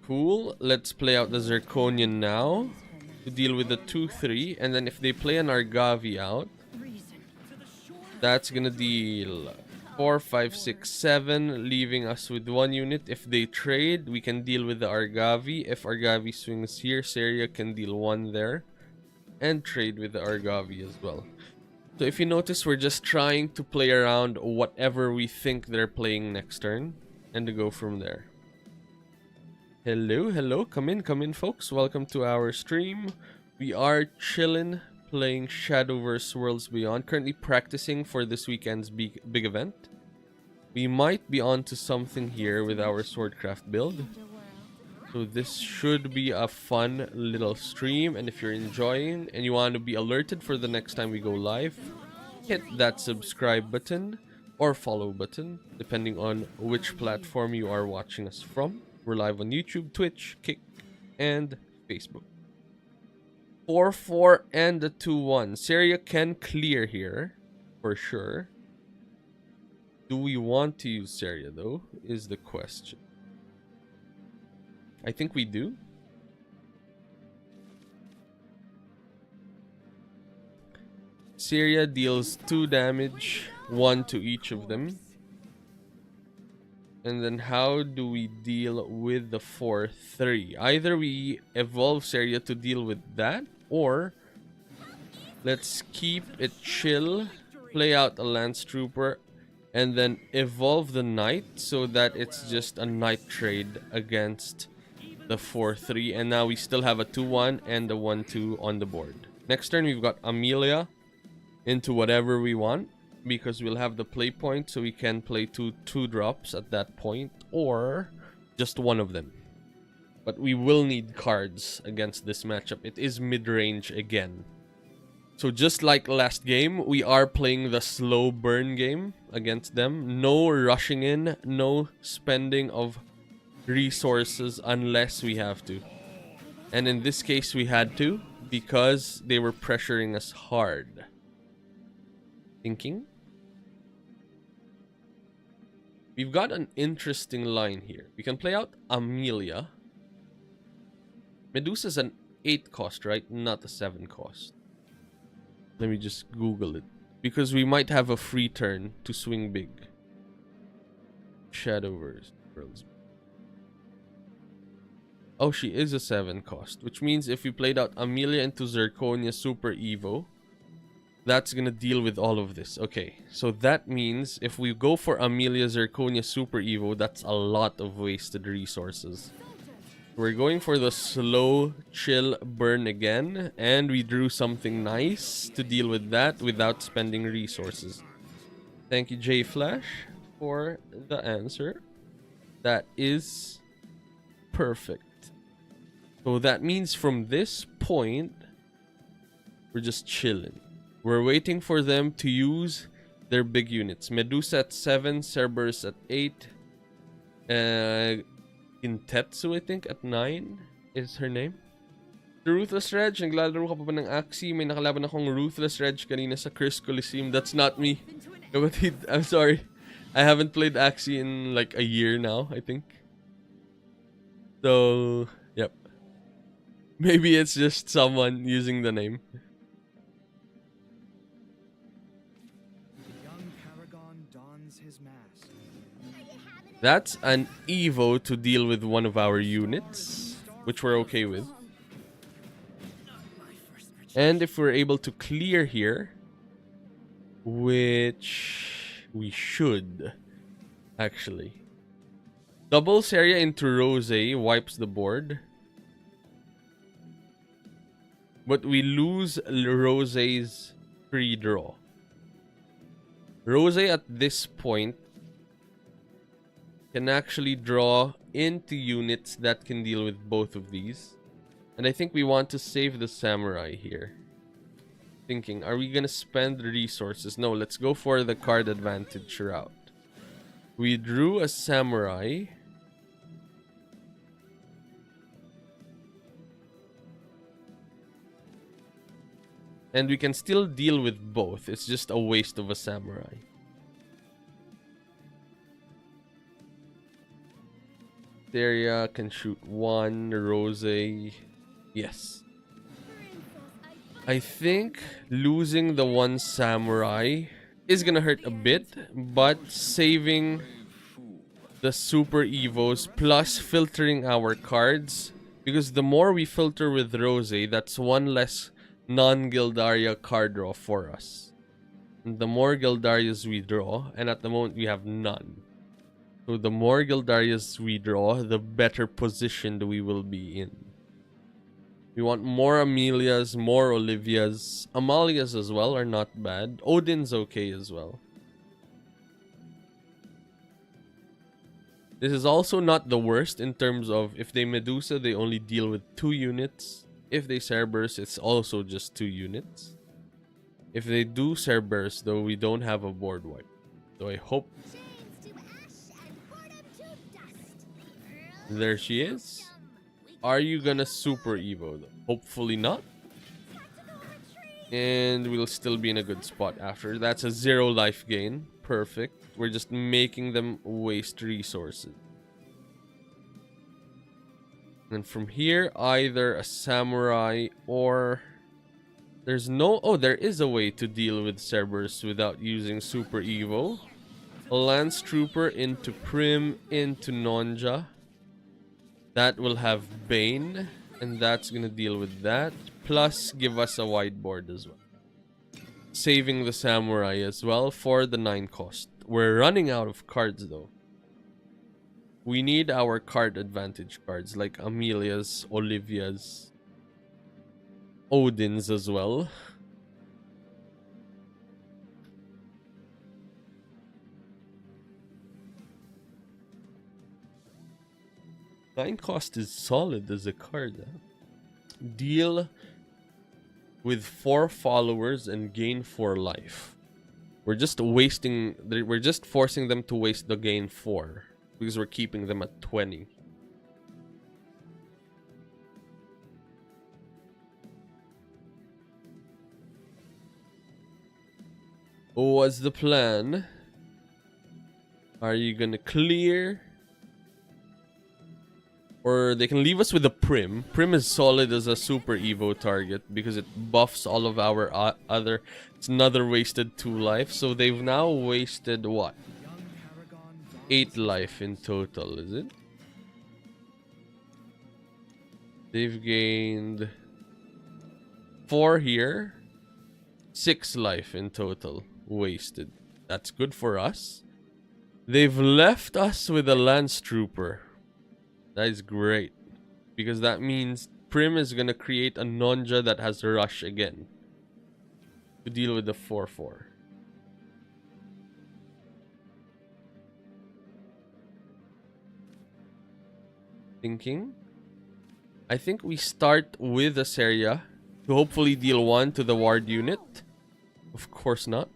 Cool, let's play out the Zirconian now to deal with the 2/3, and then if they play an Argavi out, that's gonna deal 4, 5, 6, 7, leaving us with 1 unit. If they trade, we can deal with the Argavi. If Argavi swings here, Seria can deal 1 there. and trade with the Argavi as well. So if you notice, we're just trying to play around whatever we think they're playing next turn and to go from there. Hello, come in folks. Welcome to our stream. We are chillin', playing Shadowverse Worlds Beyond, currently practicing for this weekend's big event. We might be onto something here with our Swordcraft build. So this should be a fun little stream, and if you're enjoying and you want to be alerted for the next time we go live, hit that subscribe button or follow button, depending on which platform you are watching us from. We're live on YouTube, Twitch, Kick, and Facebook. 4-4 and a 2-1. Syria can clear here, for sure. Do we want to use Syria, though, is the question. I think we do. Syria deals 2 damage, 1 to each of them. And then how do we deal with the 4-3? Either we evolve Syria to deal with that, or let's keep it chill, play out a Lance Trooper, and then evolve the Knight so that it's just a Knight trade against the 4-3, and now we still have a 2-1 and a 1-2 on the board. Next turn we've got Amelia into whatever we want, because we'll have the play point, so we can play two drops at that point, or just one of them. But we will need cards against this matchup. It is mid-range again. So just like last game, we are playing the slow burn game against them. No rushing in, no spending of resources unless we have to. And in this case we had to, because they were pressuring us hard. Thinking. We've got an interesting line here. We can play out Amelia. Medusa's an 8 cost, right? Not a 7 cost. Let me just Google it, because we might have a free turn to swing big. Shadowverse. Oh, she is a 7 cost, which means if we played out Amelia into Zirconia Super Evo, that's gonna deal with all of this. Okay, so that means if we go for Amelia Zirconia Super Evo, that's a lot of wasted resources. We're going for the slow chill burn again, and we drew something nice to deal with that without spending resources. Thank you, J Flash, for the answer. That is perfect. So that means from this point, we're just chilling. We're waiting for them to use their big units. Medusa at 7, Cerberus at 8, Intetsu, I think, at 9 is her name. The Ruthless Redge, naglalaro ka pa ba ng Axie? May nakalaban akong Ruthless Redge kanina sa Chris Coliseum. That's not me. Kapatid, I'm sorry. I haven't played Axie in like a year now, I think. So, yep. Maybe it's just someone using the name. That's an Evo to deal with one of our units, which we're okay with. And if we're able to clear here, which we should, actually. Double Seria into Rose wipes the board. But we lose Rose's free draw. Rose at this point can actually draw into units that can deal with both of these. And I think we want to save the Samurai here. Thinking, are we gonna spend resources? No, let's go for the card advantage route. We drew a Samurai. And we can still deal with both. It's just a waste of a Samurai. Theria can shoot 1. Rose. Yes. I think losing the 1 Samurai is gonna hurt a bit, but saving the Super Evos plus filtering our cards, because the more we filter with Rose, that's 1 less non-Gildaria card draw for us. And the more Gildarias we draw, and at the moment we have none. So the more Gildarias we draw, the better positioned we will be in. We want more Amelias, more Olivias. Amalias as well are not bad. Odin's okay as well. This is also not the worst in terms of if they Medusa, they only deal with 2 units. If they Cerberus, it's also just 2 units. If they do Cerberus, though, we don't have a board wipe. So I hope... There she is. Are you gonna Super Evo, though? Hopefully not. And we'll still be in a good spot after. That's a 0 life gain. Perfect. We're just making them waste resources. And from here, either a samurai or... There's no... Oh, there is a way to deal with Cerberus without using Super Evo. A Lance Trooper into Prim, into Nonja. That will have Bane. And that's gonna deal with that. Plus, give us a wide board as well. Saving the samurai as well for the 9 cost. We're running out of cards though. We need our card advantage cards like Amelia's, Olivia's, Odin's as well. Nine cost is solid as a card. Huh? Deal with 4 followers and gain 4 life. We're just wasting... We're just forcing them to waste the gain 4. Because we're keeping them at 20. What's the plan? Are you gonna clear? Or they can leave us with a Prim. Prim is solid as a Super Evo target because it buffs all of our other... It's another wasted 2 life. So they've now wasted what? 8 life in total, is it? They've gained 4 here. 6 life in total wasted. That's good for us. They've left us with a Lance Trooper. That is great. Because that means Prim is going to create a Nonja that has Rush again. To deal with the 4-4. Thinking. I think we start with a Seria to hopefully deal 1 to the ward unit. Of course not.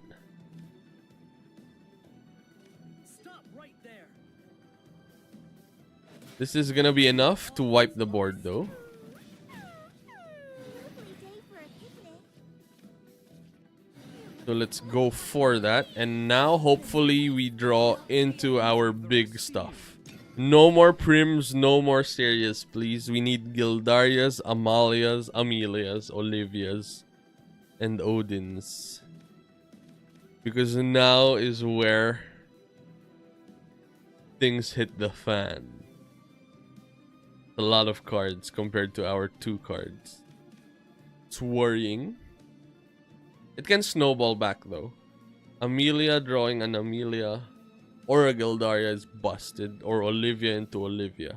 Stop right there.
This is gonna be enough to wipe the board though. So let's go for that. And now hopefully we draw into our big stuff. No more Prims, no more Serias, please. We need Gildarias, Amalias, Amelias, Olivias, and Odins. Because now is where things hit the fan. A lot of cards compared to our 2 cards. It's worrying. It can snowball back though. Amelia drawing an Amelia. Or a Gildaria is busted. Or Olivia into Olivia.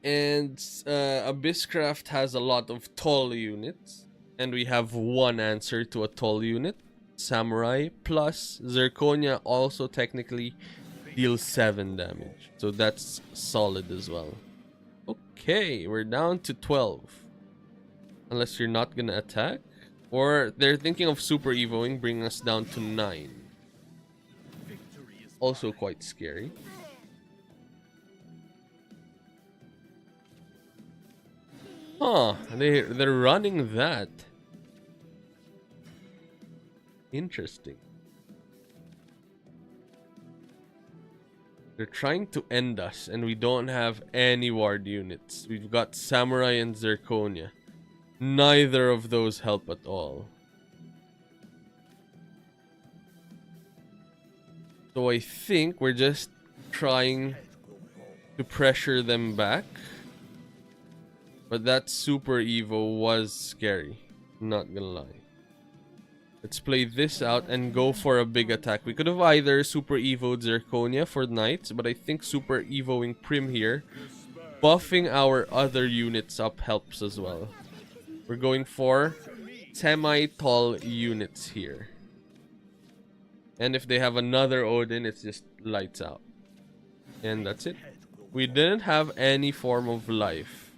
And Abysscraft has a lot of tall units. And we have 1 answer to a tall unit. Samurai. Plus Zirconia also technically deals 7 damage. So that's solid as well. Okay, we're down to 12. Unless you're not gonna attack. Or they're thinking of Super Evoing, bringing us down to 9. Also quite scary. Huh, they're running that. Interesting. They're trying to end us, and we don't have any ward units. We've got Samurai and Zirconia. Neither of those help at all. So I think we're just trying to pressure them back. But that Super Evo was scary. Not gonna lie. Let's play this out and go for a big attack. We could have either Super Evo'd Zirconia for Knights, but I think Super Evoing Prim here, buffing our other units up helps as well. We're going for semi-tall units here. And if they have another Odin, it's just lights out. And that's it. We didn't have any form of life.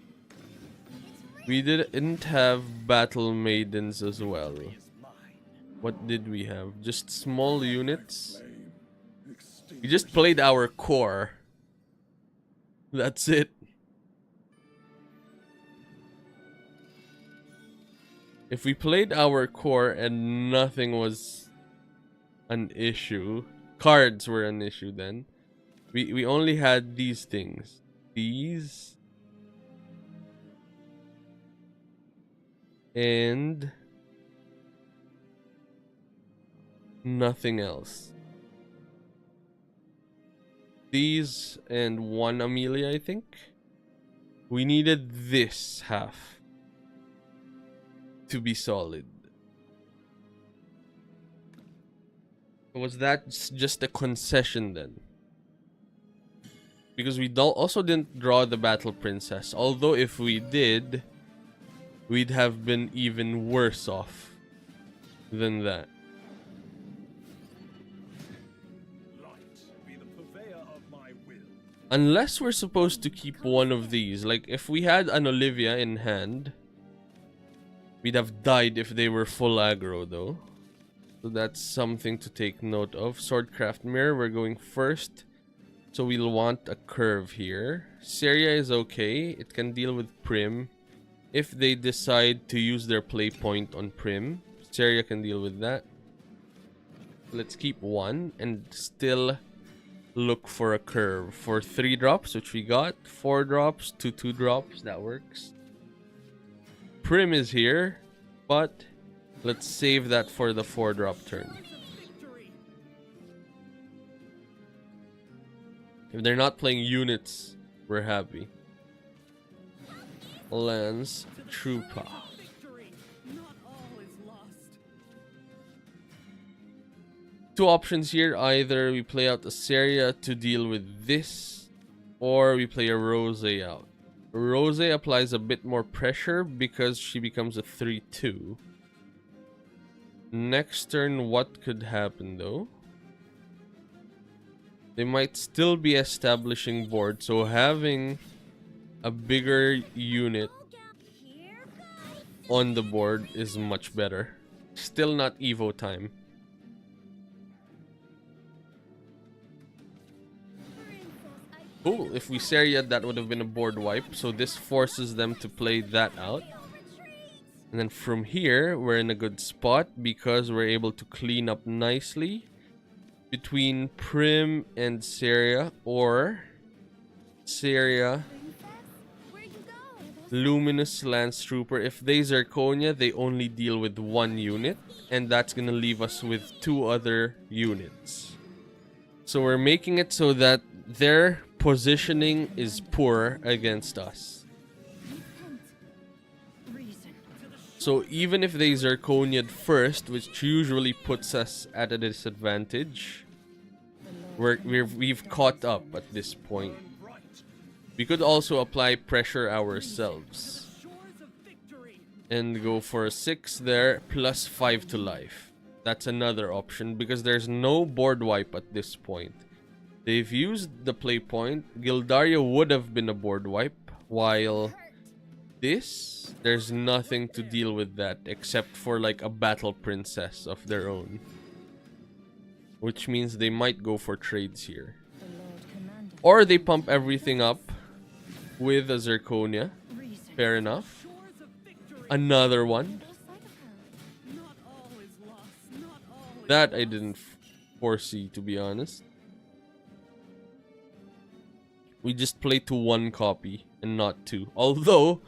We didn't have battle maidens as well. What did we have? Just small units. We just played our core. That's it. If we played our core and nothing was an issue, cards were an issue then. We only had these things. These. And nothing else. These and one Amelia, I think. We needed this half to be solid. Was that just a concession then? Because we also didn't draw the Battle Princess. Although if we did, we'd have been even worse off than that. Unless we're supposed to keep one of these. Like, if we had an Olivia in hand, we'd have died if they were full aggro, though. So that's something to take note of. Swordcraft Mirror, we're going first. So we'll want a curve here. Seria is okay. It can deal with Prim. If they decide to use their play point on Prim, Seria can deal with that. Let's keep one and still look for a curve. For 3 drops, which we got. 4 drops to 2 drops. That works. Prim is here, but let's save that for the 4-drop turn. If they're not playing units, we're happy. Lance Trooper. Two options here. Either we play out a Seria to deal with this, or we play a Rose out. Rose applies a bit more pressure because she becomes a 3-2. Next turn, what could happen though? They might still be establishing board, so having a bigger unit on the board is much better. Still not Evo time. Cool, if we Seria, that would have been a board wipe, so this forces them to play that out. And then from here, we're in a good spot because we're able to clean up nicely between Prim and Seria, or Seria, Luminous Lance Trooper. If they Zirconia, they only deal with 1 unit, and that's gonna leave us with 2 other units. So we're making it so that their positioning is poor against us. So even if they Zirconia'd first, which usually puts us at a disadvantage, we've caught up at this point. We could also apply pressure ourselves and go for a 6 there, plus 5 to life. That's another option because there's no board wipe at this point. They've used the play point. Gildaria would have been a board wipe, while this, there's nothing to deal with that except for like a battle princess of their own. Which means they might go for trades here. Or they pump everything up with a Zirconia. Fair enough. Another one. That I didn't foresee, to be honest. We just play to 1 copy and not 2. Although,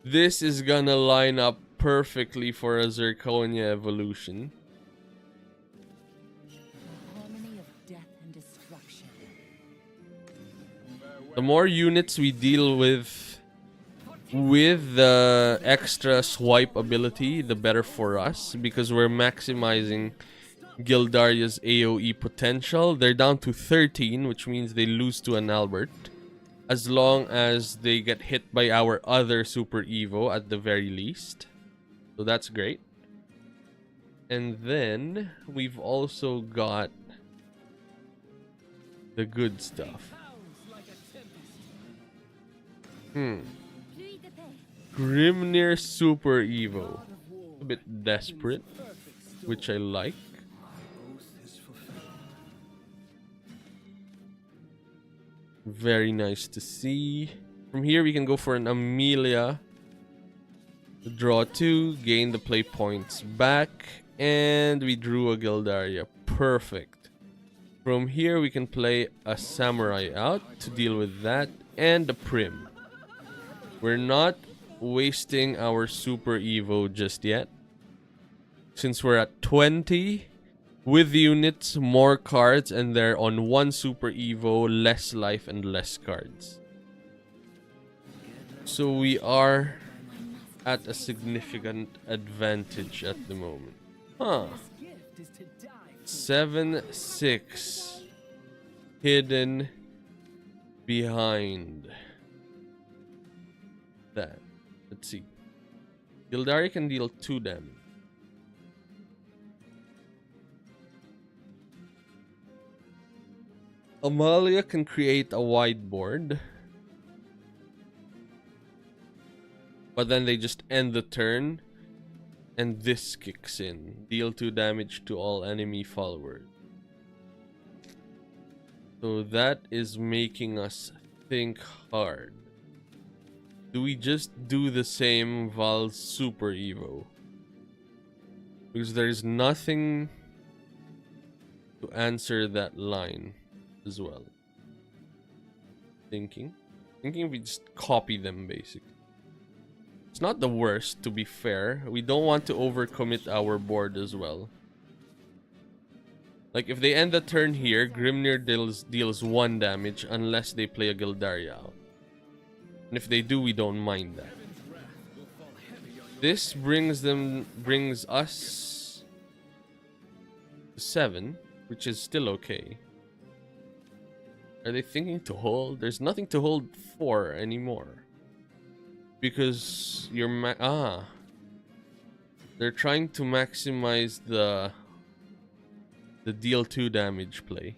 this is gonna line up perfectly for a Zirconia evolution. The more units we deal with the extra swipe ability, the better for us, because we're maximizing Gildaria's AoE potential. They're down to 13, which means they lose to an Albert, as long as they get hit by our other Super Evo at the very least. So that's great. And then we've also got the good stuff. Grimnir Super Evo. A bit desperate, which I like. Very nice to see. From here we can go for an Amelia. Draw 2, gain the play points back, and we drew a Gildaria. Perfect. From here we can play a Samurai out to deal with that, and a Prim. We're not wasting our Super Evo just yet, since we're at 20 with units, more cards, and they're on one Super Evo, less life and less cards. So we are at a significant advantage at the moment. 7-6 hidden behind that. Let's see. Gildaria can deal 2 damage. Amalia can create a wide board, but then they just end the turn, and this kicks in. Deal 2 damage to all enemy followers. So that is making us think hard. Do we just do the same Val's Super Evo? Because there's nothing to answer that line as well. Thinking we just copy them basically. It's not the worst, to be fair. We don't want to overcommit our board as well. Like if they end the turn here, Grimnir deals 1 damage unless they play a Gildaria out. And if they do, we don't mind that. This brings us to 7, which is still okay. Are they thinking to hold? There's nothing to hold for anymore. Because you're they're trying to maximize the deal 2 damage play.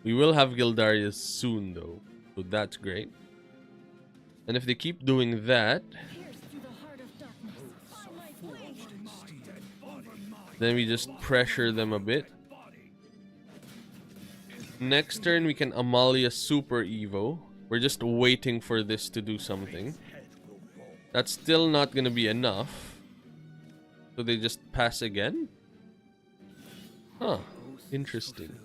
We will have Gildarias soon though, so that's great. And if they keep doing that, then we just pressure them a bit. Next turn we can Amalia Super Evo. We're just waiting for this to do something. That's still not gonna be enough. So they just pass again? Huh. Interesting.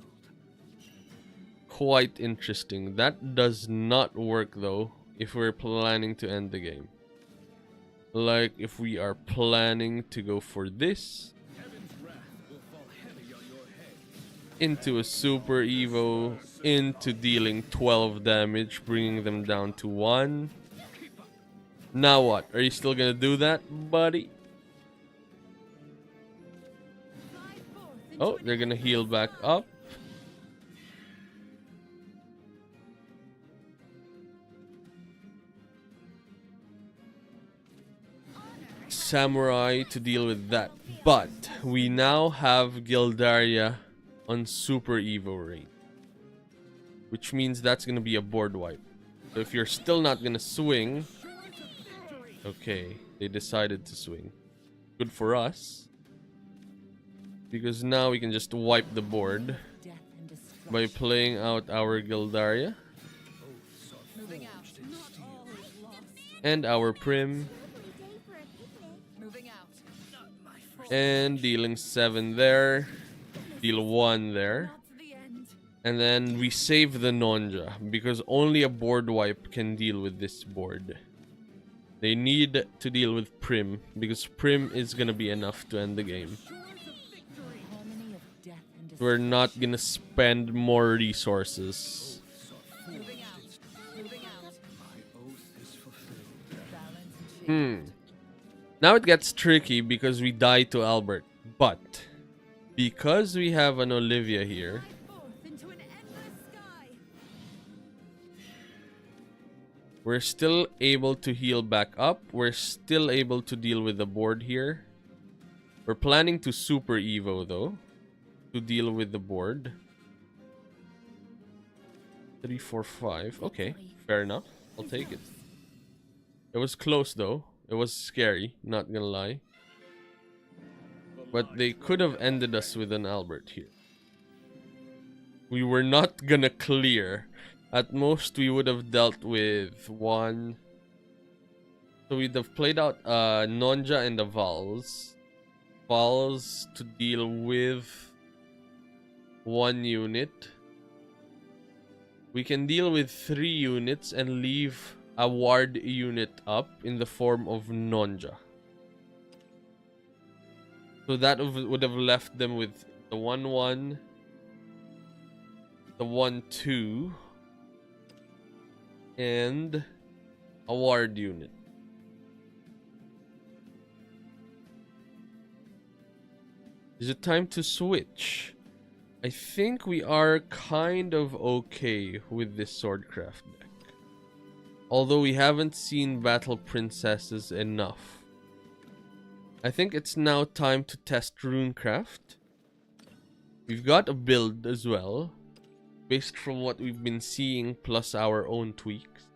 Quite interesting. That does not work though if we're planning to end the game. Like if we are planning to go for this into a Super Evo, into dealing 12 damage, bringing them down to 1. Now what? Are you still gonna do that, buddy? Oh, they're gonna heal back up. Samurai to deal with that. But we now have Gildaria on Super Evo rate, which means that's gonna be a board wipe. So if you're still not gonna swing, okay, they decided to swing. Good for us, because now we can just wipe the board by playing out our Gildaria and our Prim, and dealing 7 there. Deal 1 there. And then we save the Nonja, because only a board wipe can deal with this board. They need to deal with Prim, because Prim is gonna be enough to end the game. We're not gonna spend more resources.
Moving out. Moving out.
My oath is fulfilled.
Balance and shape.
Now it gets tricky because we die to Albert. But because we have an Olivia here,
Forth into an endless sky.
we're still able to heal back up. We're still able to deal with the board here. We're planning to Super Evo though, to deal with the board. 3, 4, 5. Okay, fair enough. I'll take it. It was close though. It was scary, not gonna lie. But they could have ended us with an Albert here. We were not gonna clear. At most, we would have dealt with one. So we'd have played out Nonja and the Vals. Vals to deal with one unit. We can deal with 3 units and leave a ward unit up in the form of Nonja. So that would have left them with the 1-1, the 1-2, and a ward unit. Is it time to switch? I think we are kind of okay with this Swordcraft deck. Although we haven't seen Battle Princesses enough. I think it's now time to test Runecraft. We've got a build as well, based from what we've been seeing plus our own tweaks.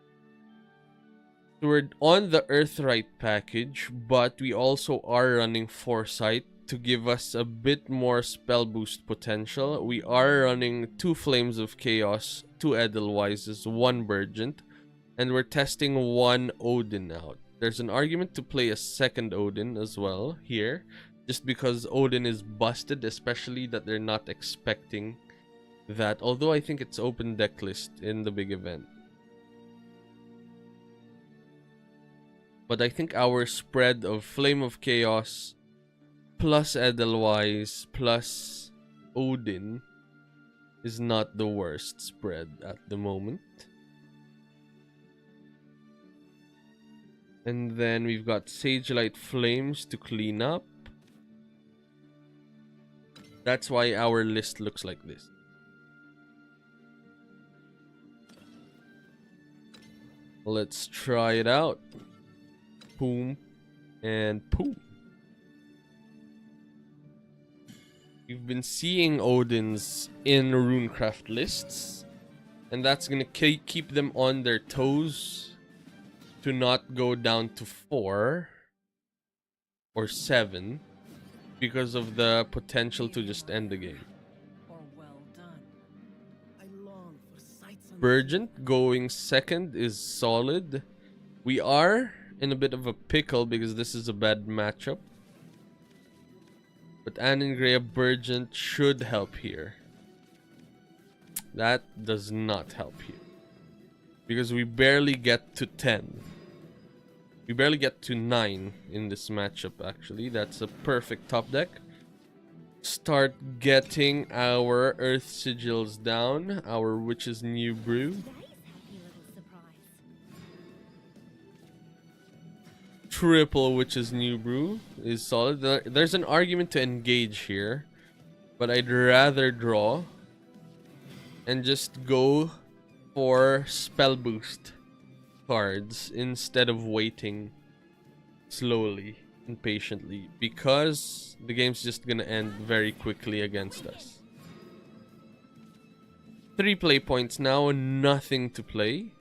So we're on the Earthright package, but we also are running Foresight to give us a bit more spell boost potential. We are running 2 Flames of Chaos, 2 Edelweises, 1 Burgent, and we're testing 1 Odin out. There's an argument to play a second Odin as well here, just because Odin is busted, especially that they're not expecting that, although I think it's open deck list in the big event. But I think our spread of Flame of Chaos plus Edelweiss plus Odin is not the worst spread at the moment. And then we've got Sagelight Flames to clean up. That's why our list looks like this. Let's try it out. Boom and boom. We've been seeing Odins in Runecraft lists, and that's gonna keep them on their toes to not go down to 4 or 7 because of the potential to just end the game.
Or well done.
I long for sights on
Burgent going second is solid. We are in a bit of a pickle because this is a bad matchup. But Annengrea Burgent should help here. That does not help here. Because we barely get to 10. We barely get to 9 in this matchup actually. That's a perfect top deck. Start getting our Earth Sigils down. Our Witch's New Brew.
Today's happy little surprise.
Triple Witch's New Brew is solid. There's an argument to engage here, but I'd rather draw and just go for spell boost cards instead of waiting slowly and patiently, because the game's just gonna end very quickly against us. 3 play points now, nothing to play.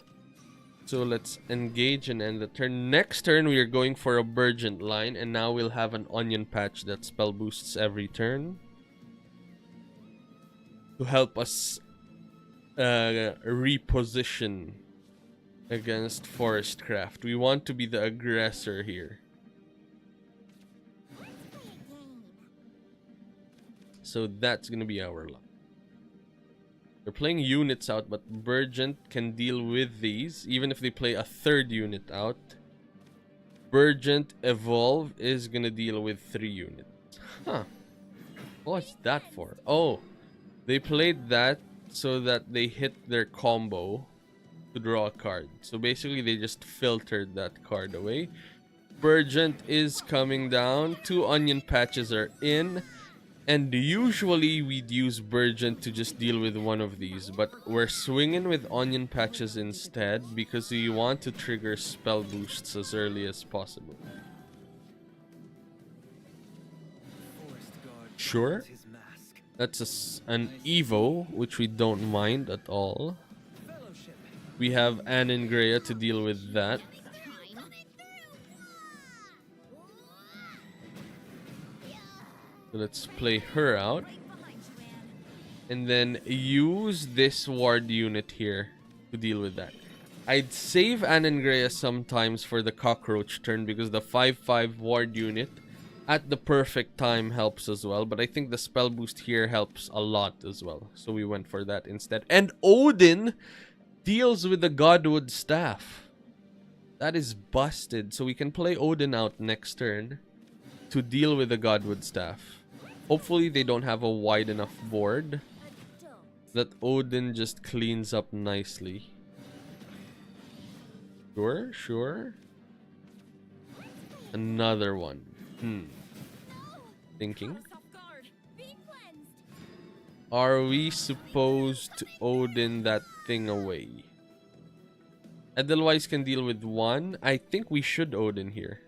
So let's engage and end the turn. Next turn, we are going for a Burgent line, and now we'll have an Onion Patch that spell boosts every turn to help us reposition against Forestcraft. We want to be the aggressor here. So that's gonna be our luck. They're playing units out, but Burgent can deal with these, even if they play a 3rd unit out. Burgent Evolve is gonna deal with 3 units. Huh. What's that for? Oh, They played that so that they hit their combo to draw a card. So basically they just filtered that card away. Burgent is coming down. 2 onion patches are in. And usually we'd use Burgent to just deal with one of these, but we're swinging with onion patches instead because we want to trigger spell boosts as early as possible.
Forest guard
Sure.
dons his mask.
That's an Evo, which we don't mind at all.
Fellowship.
We have Anne and Greya to deal with that. So let's play her out. And then use this ward unit here to deal with that. I'd save Anne and Greya sometimes for the cockroach turn because the 5/5 ward unit at the perfect time helps as well. But I think the spell boost here helps a lot as well. So we went for that instead. And Odin deals with the Godwood Staff. That is busted. So we can play Odin out next turn to deal with the Godwood Staff. Hopefully they don't have a wide enough board that Odin just cleans up nicely. Sure, sure. Another one. Thinking. Are we supposed to Odin that thing away? Edelweiss can deal with one. I think we should Odin here.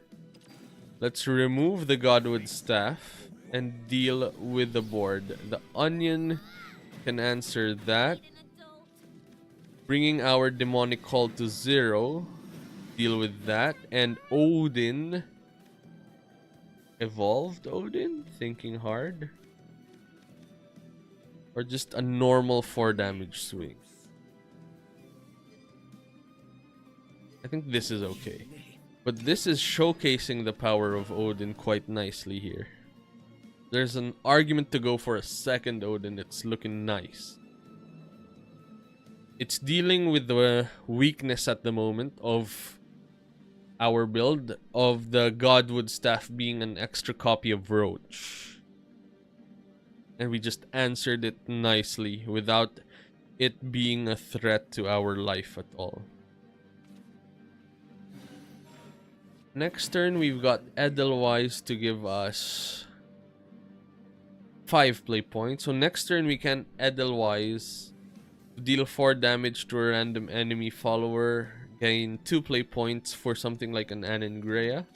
Let's remove the Godwood Staff and deal with the board. The onion can answer that. Bringing our demonic call to 0. Deal with that. And Odin. Evolved Odin? Thinking hard. Or just a normal 4 damage swing. I think this is okay. But this is showcasing the power of Odin quite nicely here. There's an argument to go for a second Odin. It's looking nice. It's dealing with the weakness at the moment of our build of the Godwood Staff being an extra copy of Roach. And we just answered it nicely without it being a threat to our life at all. Next turn, we've got Edelweiss to give us 5 play points. So next turn, we can Edelweiss to deal 4 damage to a random enemy follower. Gain 2 play points for something like an Anangrea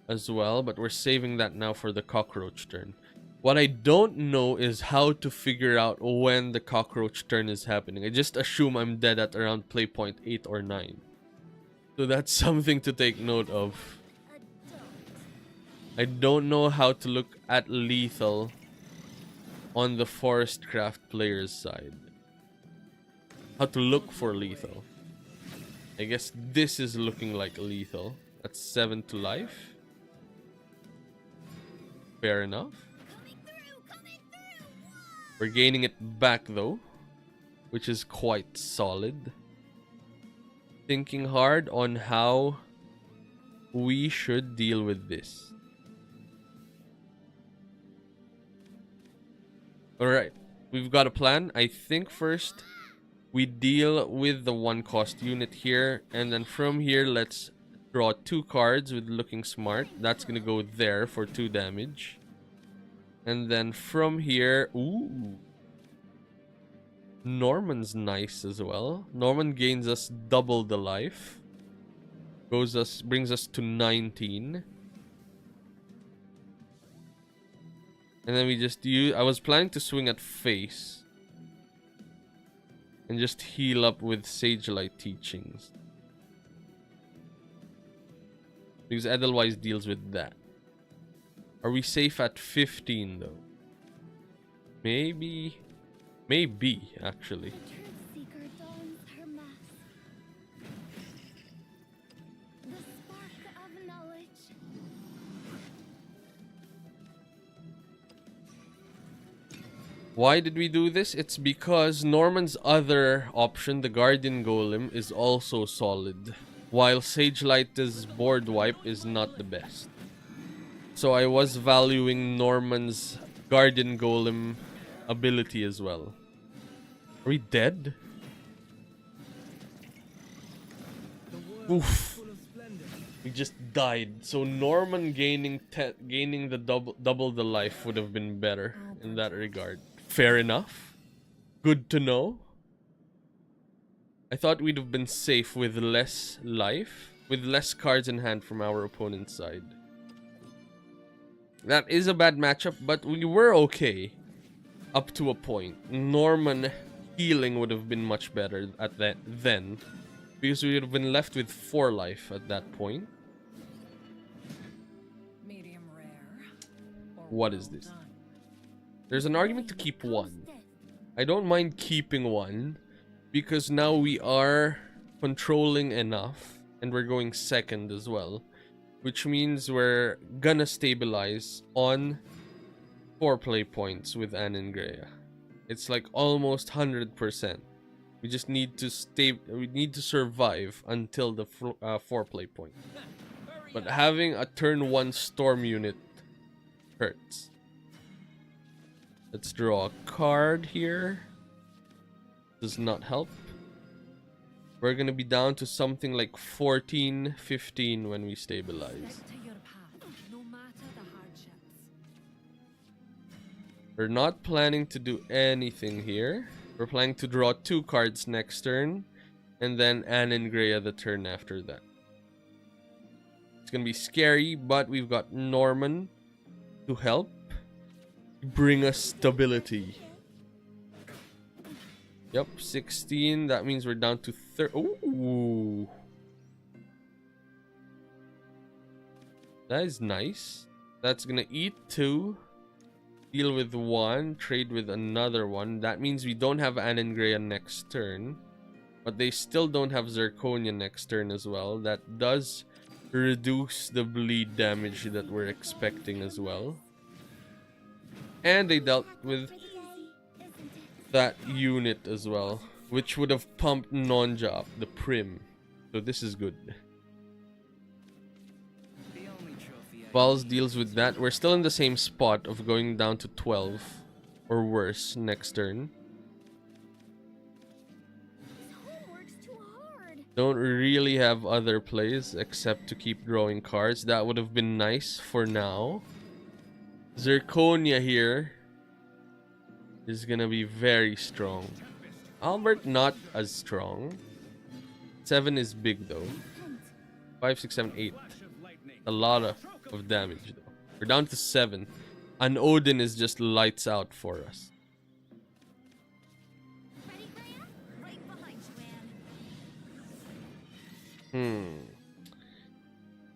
as well. But we're saving that now for the cockroach turn. What I don't know is how to figure out when the cockroach turn is happening. I just assume I'm dead at around play point 8 or 9. So that's something to take note of. I don't know how to look at lethal on the Forestcraft player's side. How to look for lethal. I guess this is looking like lethal. That's 7 to life. Fair enough. We're gaining it back though, which is quite solid. Thinking hard on how we should deal with this. Alright, we've got a plan. I think first we deal with the 1-cost unit here, and then from here let's draw 2 cards with looking smart. That's gonna go there for 2 damage. And then from here, ooh, Norman's nice as well. Norman gains us double the life. Brings us to 19. And then we just use, I was planning to swing at face and just heal up with Sagelight Teachings, because Edelweiss deals with that. Are we safe at 15 though? Maybe, actually.
The truth seeker dons her mask. The spark of knowledge.
Why did we do this? It's because Norman's other option, the Guardian Golem, is also solid, while Sagelight's board wipe is not the best. So I was valuing Norman's Guardian Golem ability as well. Are we dead?
The world
Oof.
is full of splendor.
We just died. So Norman gaining the double the life would have been better in that regard. Fair enough. Good to know. I thought we'd have been safe with less life, with less cards in hand from our opponent's side. That is a bad matchup, but we were okay up to a point. Norman healing would have been much better at that then, because we would have been left with 4 life at that point.
Medium rare. Or
What is
well
this?
done.
There's an argument to keep 1. I don't mind keeping 1 because now we are controlling enough and we're going second as well, which means we're gonna stabilize on 4 play points with Anne and Greya. It's like almost 100%. We just need to we need to survive until the 4 play point. But having a turn 1 storm unit hurts. Let's draw a card here. Does not help. We're gonna be down to something like 14, 15 when we stabilize.
Stick to your path, no matter the hardships.
We're not planning to do anything here. We're planning to draw 2 cards next turn, and then Anne and Greya the turn after that. It's gonna be scary, but we've got Norman to help bring us stability. Yep, 16. That means we're down to 30. Ooh. That is nice. That's gonna eat 2. Deal with 1. Trade with another one. That means we don't have Anne and Greya next turn. But they still don't have Zirconia next turn as well. That does reduce the bleed damage that we're expecting as well. And they dealt with that unit as well, which would have pumped Nonja up, the Prim. So this is good.
The only trophy I
Vals deals with that. We're still in the same spot of going down to 12 or worse next turn.
Homework's too hard.
Don't really have other plays except to keep drawing cards. That would have been nice for now. Zirconia here is gonna be very strong. Albert not as strong. 7 is big though. 5, 6, 7, 8. A lot of damage though. We're down to 7. And Odin is just lights out for us.
Ready, Greya? Right behind you, Anne.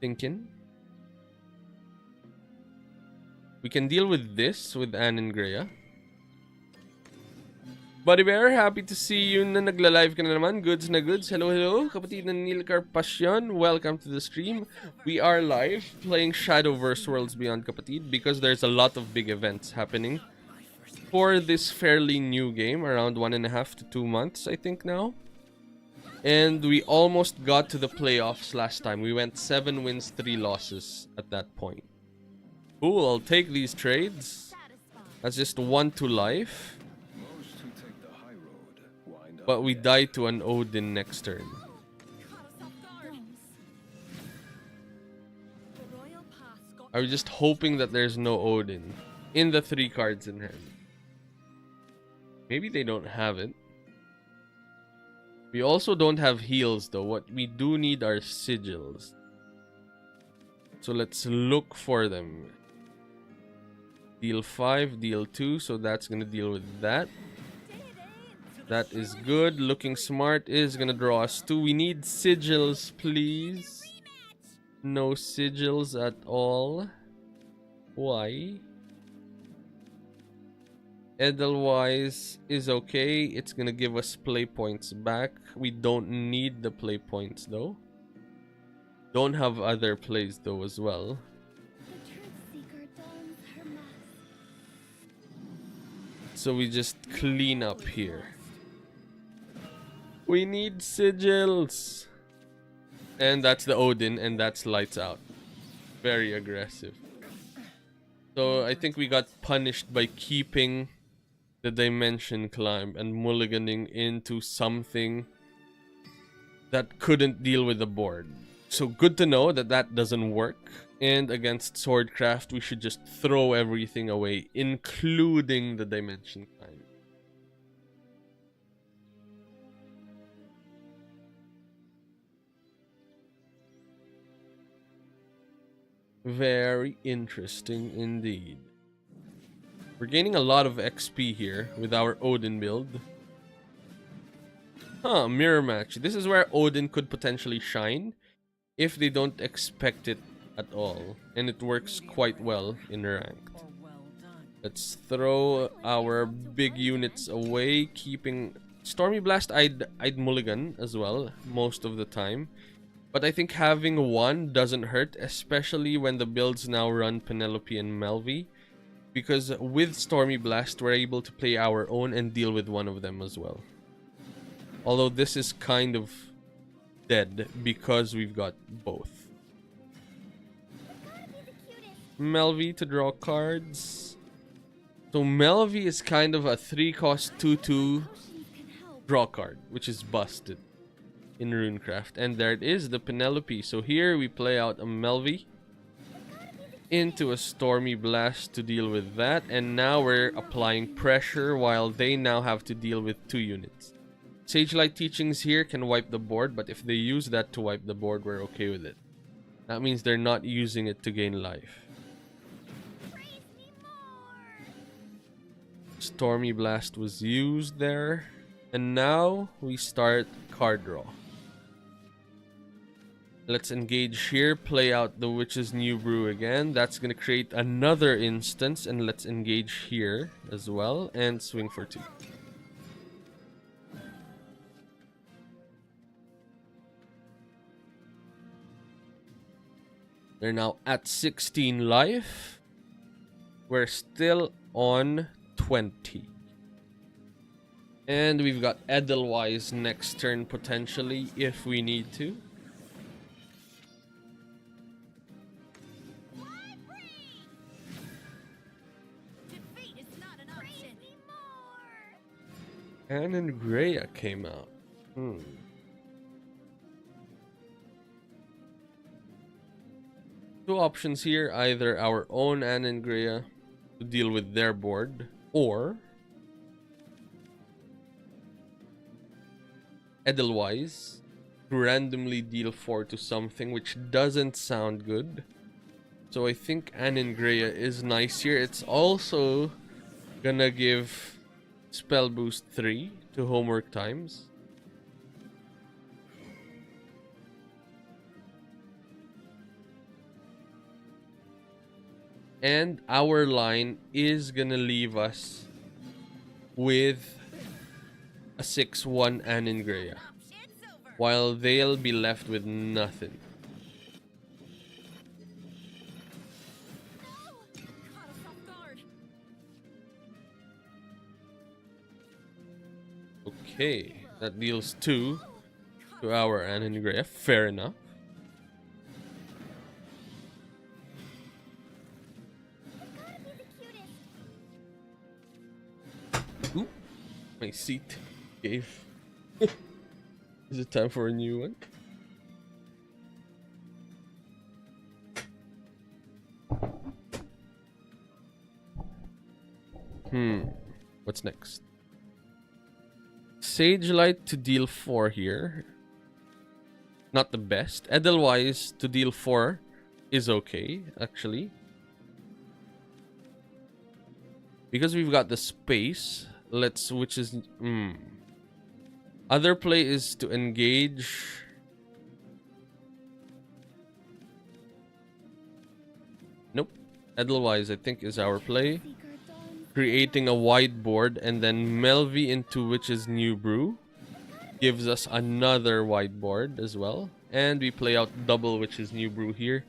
Thinking. We can deal with this with Anne and Greya. Buddy Bear, happy to see you na nagla-live ka na naman. Goods na goods. Hello, hello. Kapatid na Nilcar Passion. Welcome to the stream. We are live playing Shadowverse Worlds Beyond, kapatid, because there's a lot of big events happening for this fairly new game. Around 1.5 to 2 months, I think now. And we almost got to the playoffs last time. We went 7 wins, 3 losses at that point. Cool, I'll take these trades. That's just 1 to life.
Most who take the high road wind up
But we
dead.
die to an Odin next turn.
Caught us off guard. The royal path got
Are we just hoping that there's no Odin in the 3 cards in hand? Maybe they don't have it. We also don't have heals though. What we do need are sigils. So let's look for them. Deal 5, deal 2, so that's gonna deal with that. That is good. Looking smart is gonna draw us 2. We need sigils, please. No sigils at all. Why? Edelweiss is okay. It's gonna give us play points back. We don't need the play points though. Don't have other plays though as well.
The truth seeker dons her mask.
So we just clean up here. We need sigils. And that's the Odin, and that's lights out. Very aggressive. So I think we got punished by keeping the dimension climb and mulliganing into something that couldn't deal with the board. So good to know that that doesn't work. And against Swordcraft, we should just throw everything away, including the dimension climb. Very interesting indeed. We're gaining a lot of XP here with our Odin build. Huh, mirror match. This is where Odin could potentially shine if they don't expect it at all. And it works quite well in ranked.
Or well done.
Let's throw our big units away, keeping Stormy Blast. I'd mulligan as well most of the time. But I think having one doesn't hurt, especially when the builds now run Penelope and Melvi. Because with Stormy Blast, we're able to play our own and deal with one of them as well. Although this is kind of dead because we've got both. Melvi to draw cards. So Melvi is kind of a 3-cost 2/2 draw card, which is busted in Runecraft. And there it is, the Penelope. So here we play out a Melvi into a Stormy Blast to deal with that, and now we're applying pressure while they now have to deal with 2 units. Sagelight Teachings here can wipe the board, but if they use that to wipe the board, we're okay with it. That means they're not using it to gain life. Stormy Blast was used there, and now we start card draw. Let's engage here, play out the Witch's New Brew again. That's going to create another instance, and let's engage here as well and swing for 2. They're now at 16 life. We're still on 20. And we've got Edelweiss next turn potentially if we need to. And Greya came out. Two options here, either our own Anne and Greya to deal with their board, or Edelweiss to randomly deal 4 to something, which doesn't sound good. So I think Anne and Greya is nice here. It's also gonna give Spell Boost 3 to Homework Times. And our line is gonna leave us with a 6-1 Anne and Greya, while they'll be left with nothing. Okay, that deals 2 to our Anne and Greya. Fair enough. Ooh, my seat gave. Is it time for a new one? What's next? Sagelight to deal 4 here. Not the best. Edelweiss to deal 4 is okay, actually. Because we've got the space, let's, which is... Other play is to engage... Nope. Edelweiss, I think, is our play. Creating a wide board, and then Melvi into Witch's New Brew gives us another wide board as well. And we play out double Witch's New Brew here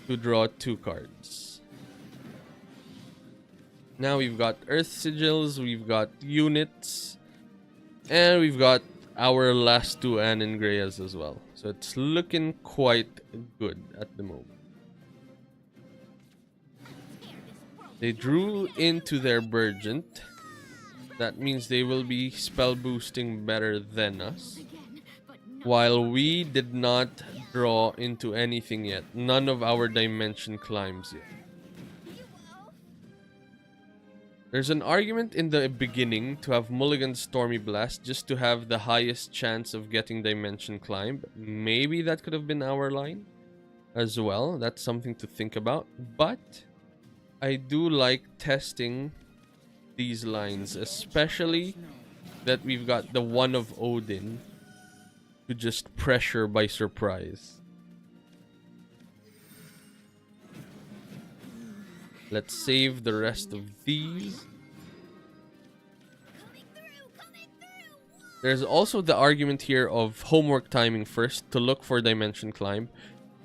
to draw 2 cards. Now we've got Earth Sigils, we've got units, and we've got our last 2 Anne and Greyas as well. So it's looking quite good at the moment. They drew into their Burgent. That means they will be spell boosting better than us.
Again, but not
While we did not draw into anything yet. None of our dimension climbs yet.
you will.
There's an argument in the beginning to have Mulligan's Stormy Blast just to have the highest chance of getting dimension climb. Maybe that could have been our line as well. That's something to think about. But I do like testing these lines, especially that we've got the one of Odin to just pressure by surprise. Let's save the rest of these. There's also the argument here of homework timing first to look for dimension climb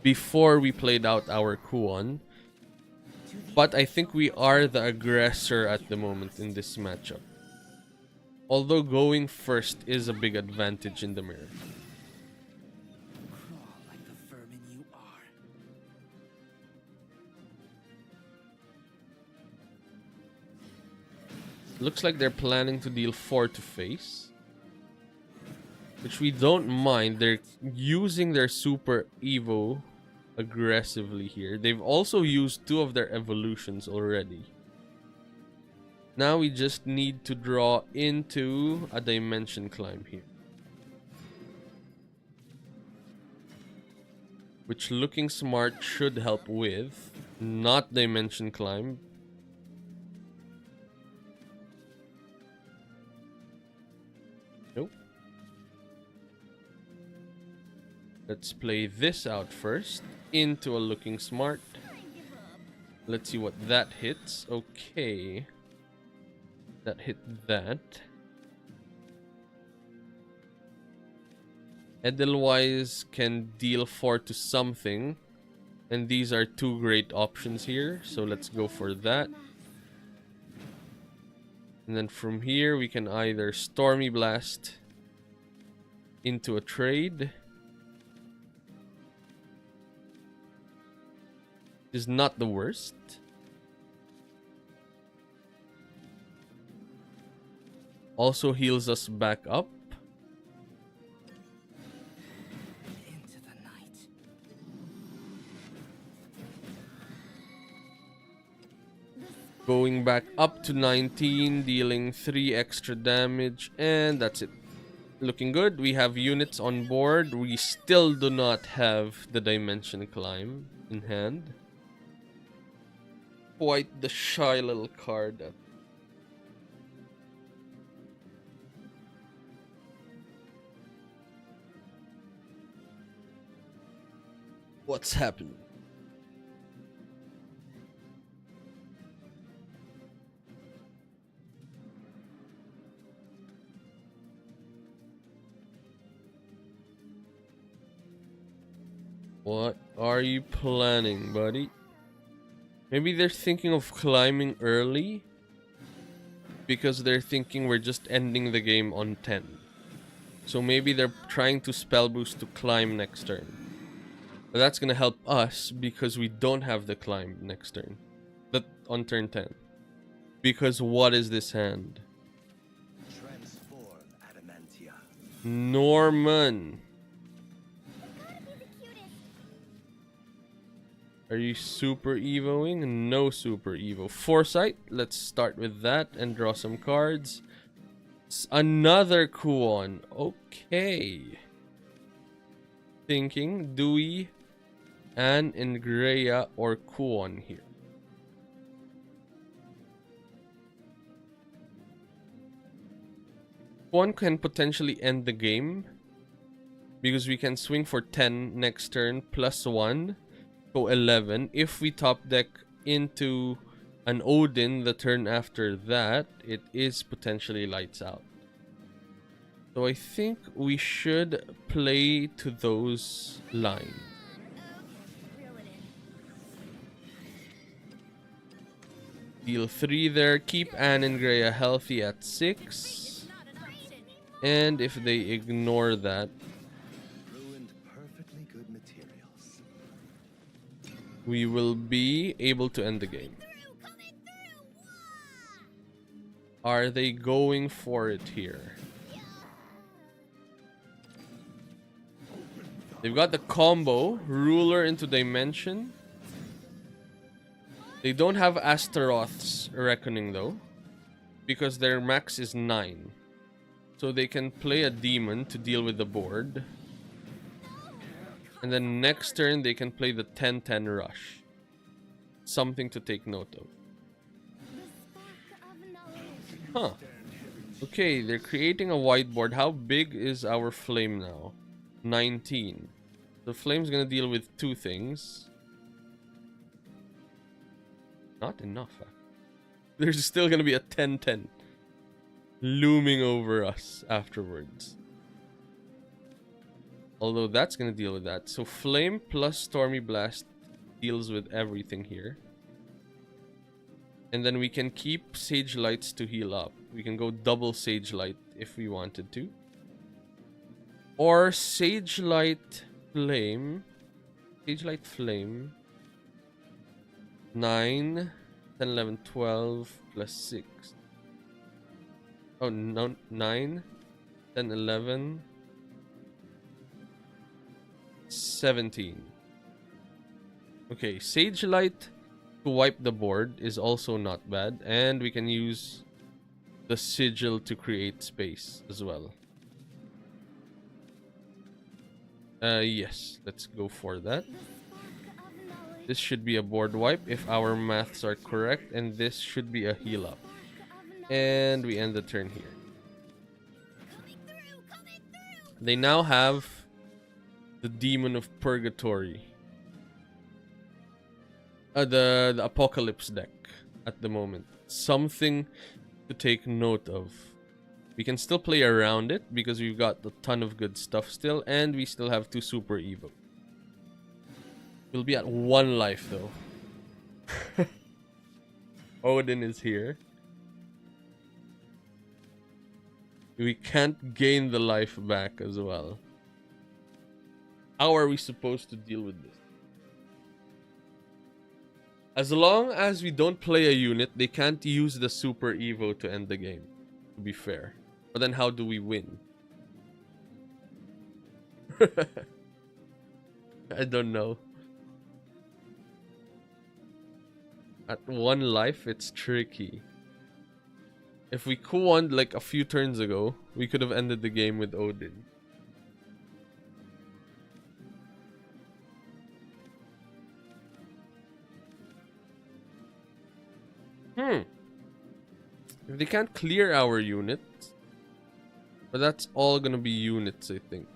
before we played out our Kuon. But I think we are the aggressor at the moment in this matchup. Although going first is a big advantage in the mirror.
Crawl like the vermin you are.
Looks like they're planning to deal 4 to face. Which we don't mind. They're using their Super Evo aggressively here. They've also used 2 of their evolutions already. Now we just need to draw into a dimension climb here. Which looking smart should help with. Not dimension climb. Nope. Let's play this out first. Into a looking smart. Let's see what that hits. Okay. That hit that. Edelweiss can deal 4 to something. And these are 2 great options here. So let's go for that. And then from here we can either Stormy Blast into a trade. Is not the worst. Also heals us back up.
Into the night.
Going back up to 19, dealing 3 extra damage, and that's it. Looking good. We have units on board. We still do not have the dimension climb in hand. Quite the shy little card. What's happening? What are you planning, buddy? Maybe they're thinking of climbing early because they're thinking we're just ending the game on 10. So maybe they're trying to spell boost to climb next turn. But that's gonna help us because we don't have the climb next turn. That on turn 10. Because what is this hand?
Transform, Adamantia.
Norman.
Gotta be the cutest.
Are you super evoing? No super evo. Foresight. Let's start with that and draw some cards. Another Kuon. Okay. Thinking Dewey and Ingrea or Kuon here. Kuon can potentially end the game because we can swing for 10 next turn plus 1. So 11. If we top deck into an Odin the turn after that, it is potentially lights out. So I think we should play to those lines.
Reel it in.
Deal 3 there. Keep Anne and Greya healthy at 6.
Not an option.
And if they ignore that,
Ruined perfectly good materials.
we will be able to end the game.
Through, coming through.
Are they going for it here? They've got the combo, ruler into dimension. They don't have Astaroth's Reckoning though, because their max is 9. So they can play a demon to deal with the board. And then next turn they can play the 10-10 rush. Something to take note of. Huh. Okay, they're creating a whiteboard. How big is our flame now? 19. The flame's gonna deal with 2 things. Not enough. There's still gonna be a 10-10 looming over us afterwards. Although that's gonna deal with that. So flame plus Stormy Blast deals with everything here. And then we can keep Sage Lights to heal up. We can go double Sage Light if we wanted to. Or Sage Light Flame. Sage Light Flame. 9, 10, 11, 12 plus 6. Oh, no, 9, 10, 11, 17. Okay, Sage Light to wipe the board is also not bad. And we can use the Sigil to create space as well. Yes, let's go for that. This should be a board wipe if our maths are correct, and this should be a heal up. And we end the turn here. They now have the Demon of Purgatory. The Apocalypse deck at the moment. Something to take note of. We can still play around it because we've got a ton of good stuff still, and we still have 2 Super Evo. We'll be at 1 life though. Odin is here. We can't gain the life back as well. How are we supposed to deal with this? As long as we don't play a unit, they can't use the Super Evo to end the game, to be fair. But then how do we win? I don't know. At 1 life, it's tricky. If we Kuwand like a few turns ago, we could have ended the game with Odin. If they can't clear our units, but that's all gonna be units, I think.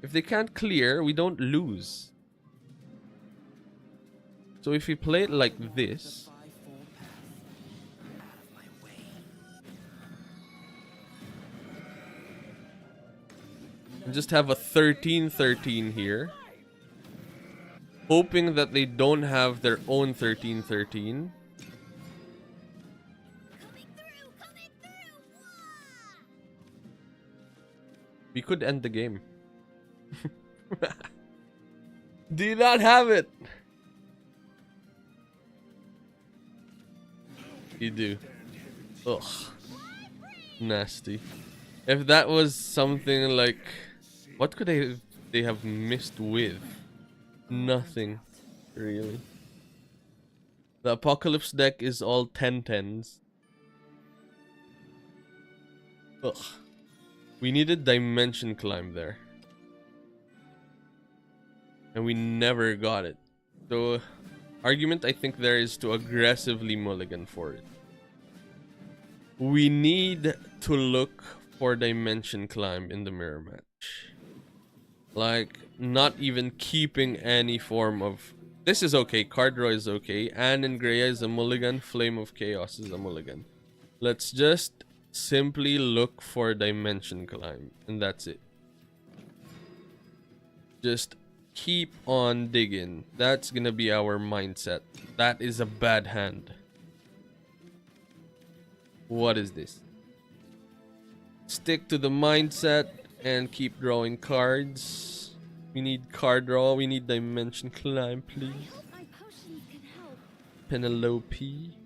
If they can't clear, we don't lose. So if we play it like this, and just have a 13-13 here, hoping that they don't have their own 13-13. We could end the game. Do you not have it? You do. Ugh. Nasty. If that was something like... What could they have missed with? Nothing. Really. The Apocalypse deck is all 10-10s. Ugh. We needed Dimension Climb there. And we never got it. So, argument I think there is to aggressively mulligan for it. We need to look for Dimension Climb in the mirror match. Like, not even keeping any form of... This is okay, card draw is okay, Anne and Greya is a mulligan, Flame of Chaos is a mulligan. Let's just simply look for Dimension Climb, and that's it. Just keep on digging. That's gonna be our mindset. That is a bad hand. What is this? Stick to the mindset and keep drawing cards. We need card draw. We need Dimension Climb, please.
My potions can help.
Penelope.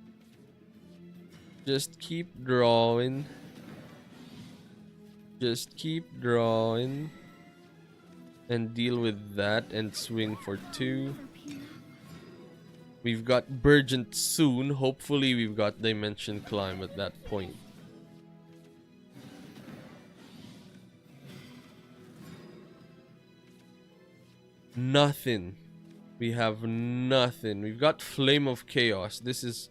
Just keep drawing. Just keep drawing. And deal with that and swing for 2. We've got Burgent soon. Hopefully we've got Dimension Climb at that point. Nothing. We have nothing. We've got Flame of Chaos. This is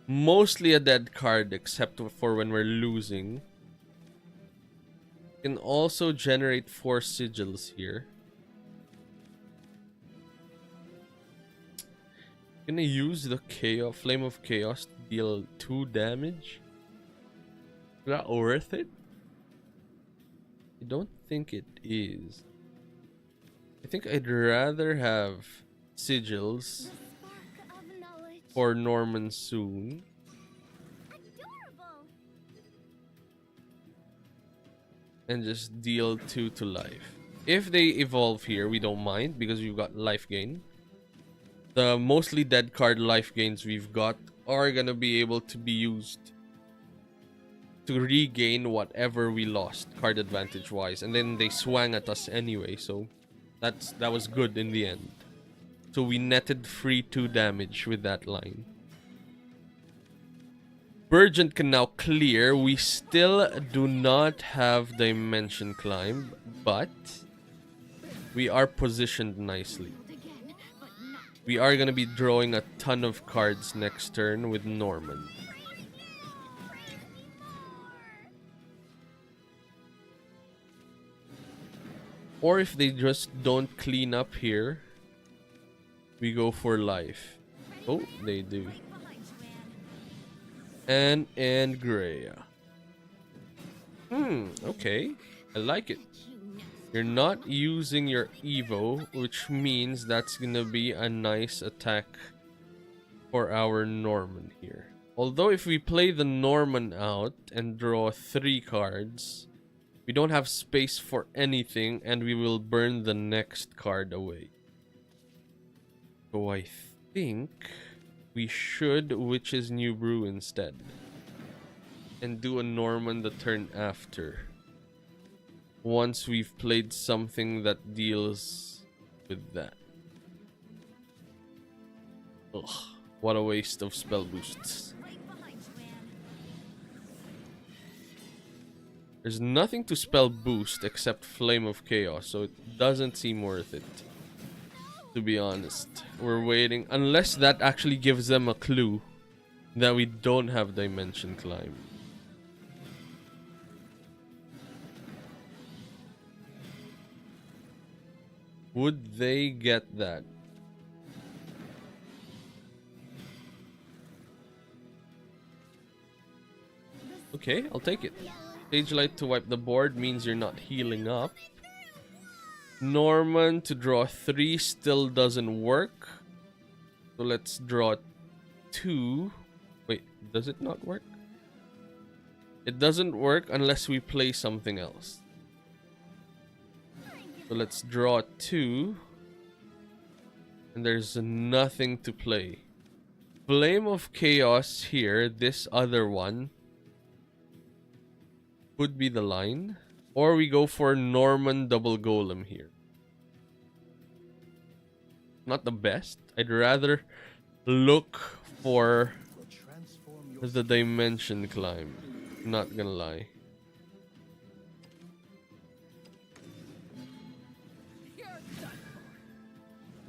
mostly a dead card except for when we're losing. Can also generate 4 sigils here. Gonna use the chaos flame of chaos to deal 2 damage. Is that worth it? I don't think it is. I think I'd rather have sigils
The spark of knowledge.
for Norman soon.
Adorable.
And just deal 2 to life. If they evolve here, we don't mind because we've got life gain. The mostly dead card life gains we've got are gonna be able to be used to regain whatever we lost card advantage wise, and then they swang at us anyway, so that was good in the end. So we netted free 2 damage with that line. Burgent can now clear. We still do not have Dimension Climb, but we are positioned nicely.
Again, but not.
We are going to be drawing a ton of cards next turn with Norman. Or if they just don't clean up here, we go for life. Oh, they do. And Andrea. Okay. I like it. You're not using your Evo, which means that's gonna be a nice attack for our Norman here. Although if we play the Norman out and draw 3 cards, we don't have space for anything and we will burn the next card away. So I think we should Witch's New Brew instead. And do a Norman the turn after. Once we've played something that deals with that. Ugh, what a waste of spell boosts. There's nothing to spell boost except Flame of Chaos, so it doesn't seem worth it. To be honest, we're waiting unless that actually gives them a clue that we don't have Dimension Climb. Would they get that? Okay, I'll take it. Stage Light to wipe the board means you're not healing up. Norman to draw 3 still doesn't work. So let's draw 2. Wait, does it not work? It doesn't work unless we play something else. So let's draw 2. And there's nothing to play. Flame of Chaos here, this other one, could be the line. Or we go for Norman double golem here. Not the best. I'd rather look for the Dimension Climb. Not gonna lie.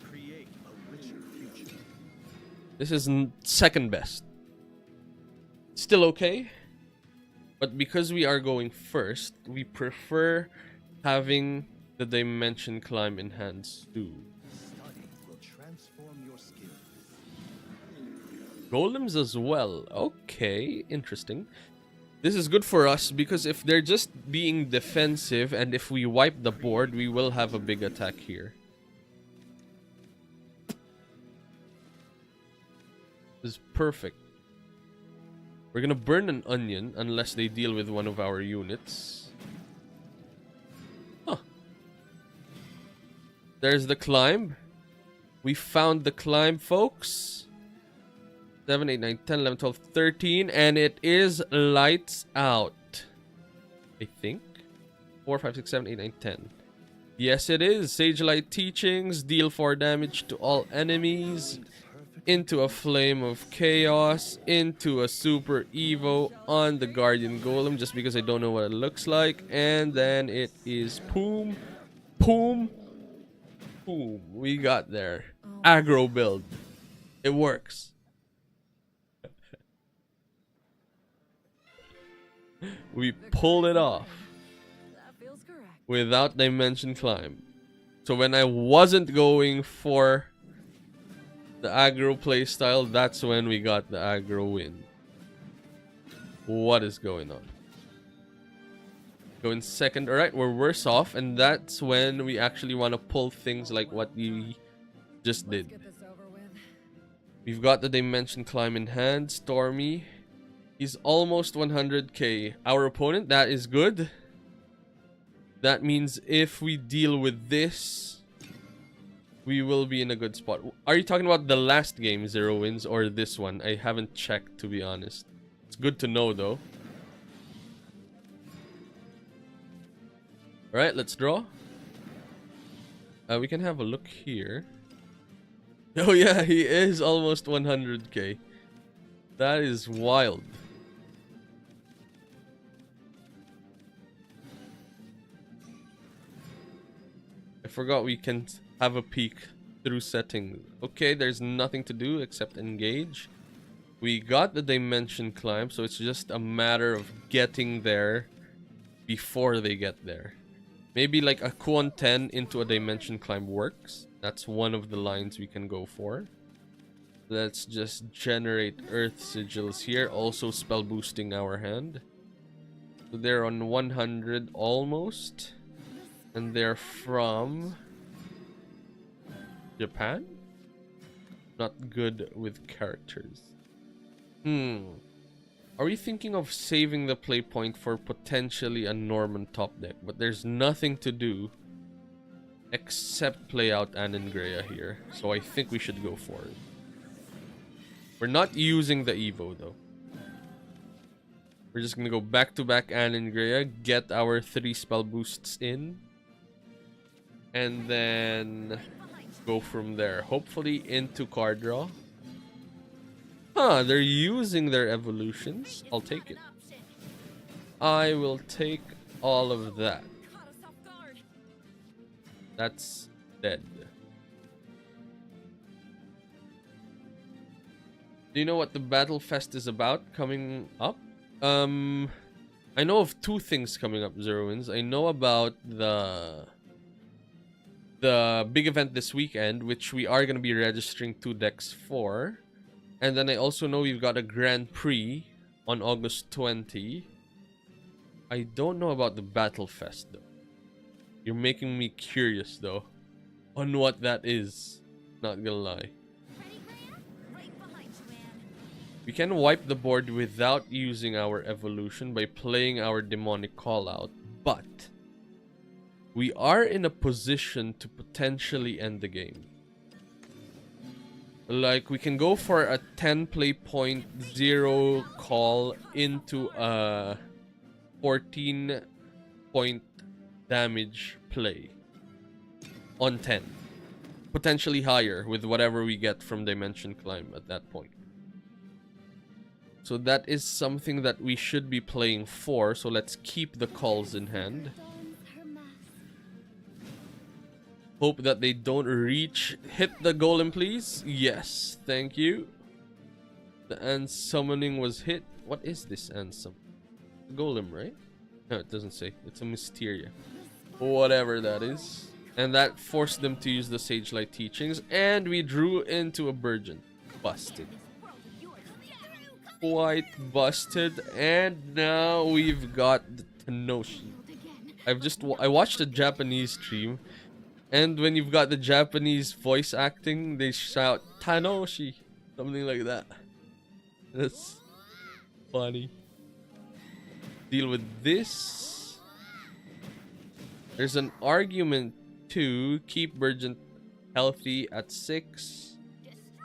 Create a richer future.
This is second best. Still okay. But because we are going first, we prefer having the Dimension Climb in hand too.
Study will transform your skills.
Golems as well. Okay, interesting. This is good for us because if they're just being defensive and if we wipe the board, we will have a big attack here. This is perfect. We're gonna burn an onion unless they deal with one of our units. Huh. There's the climb. We found the climb, folks. 7, 8, 9, 10, 11, 12, 13. And it is lights out. I think. 4, 5, 6, 7, 8, 9, 10. Yes, it is. Sage Light Teachings. Deal 4 damage to all enemies. Into a Flame of Chaos. Into a Super Evo on the Guardian Golem. Just because I don't know what it looks like. And then it is Poom. Poom. Boom, we got there. Aggro build. It works. We pulled it off
That feels correct.
without Dimension Climb. So when I wasn't going for the aggro playstyle, that's when we got the aggro win. What is going on? Going second. Alright, we're worse off, and that's when we actually want to pull things like what we just
Let's
did.
get this over with.
We've got the Dimension Climb in hand. Stormy. He's almost 100k. Our opponent, that is good. That means if we deal with this, we will be in a good spot. Are you talking about the last game, 0 wins, or this one? I haven't checked, to be honest. It's good to know, though. Alright, let's draw. We can have a look here. Oh yeah, he is almost 100k. That is wild. I forgot we can have a peek through settings. Okay, there's nothing to do except engage. We got the Dimension Climb, so it's just a matter of getting there before they get there. Maybe like a Kuon 10 into a Dimension Climb works. That's one of the lines we can go for. Let's just generate Earth Sigils here. Also spell boosting our hand. So they're on 100 almost. And they're from Japan? Not good with characters. Are we thinking of saving the play point for potentially a Norman top deck? But there's nothing to do except play out Annengrea here. So I think we should go for it. We're not using the Evo though. We're just gonna go back to back Annengrea, get our 3 spell boosts in, and then go from there. Hopefully into card draw. Huh, they're using their evolutions. I'll take it. I will take all of that.
Caught us off guard.
That's dead. Do you know what the Battle Fest is about coming up? I know of 2 things coming up, Zero Wins. I know about the big event this weekend, which we are going to be registering 2 decks for. And then I also know we've got a Grand Prix on August 20. I don't know about the Battle Fest though. You're making me curious though on what that is. Not gonna lie.
Ready, Graham? Right behind you, Anne.
We can wipe the board without using our evolution by playing our demonic callout, but we are in a position to potentially end the game. Like, we can go for a 10 play point 0 call into a 14 point damage play on 10. Potentially higher with whatever we get from Dimension Climb at that point. So that is something that we should be playing for, so let's keep the calls in hand.
Dons her mask.
Hope that they don't reach. Hit the golem, please. Yes, thank you. The Ant summoning was hit. What is this Ant summon? Golem, right? No, it doesn't say. It's a Mysteria. Whatever that is. And that forced them to use the Sage Light Teachings. And we drew into a Burgeon. Busted. Quite busted. And now we've got the Tenoshi. I watched a Japanese stream. And when you've got the Japanese voice acting, they shout Tanoshi, something like that. That's funny. Deal with this. There's an argument to keep Burgeon healthy at 6,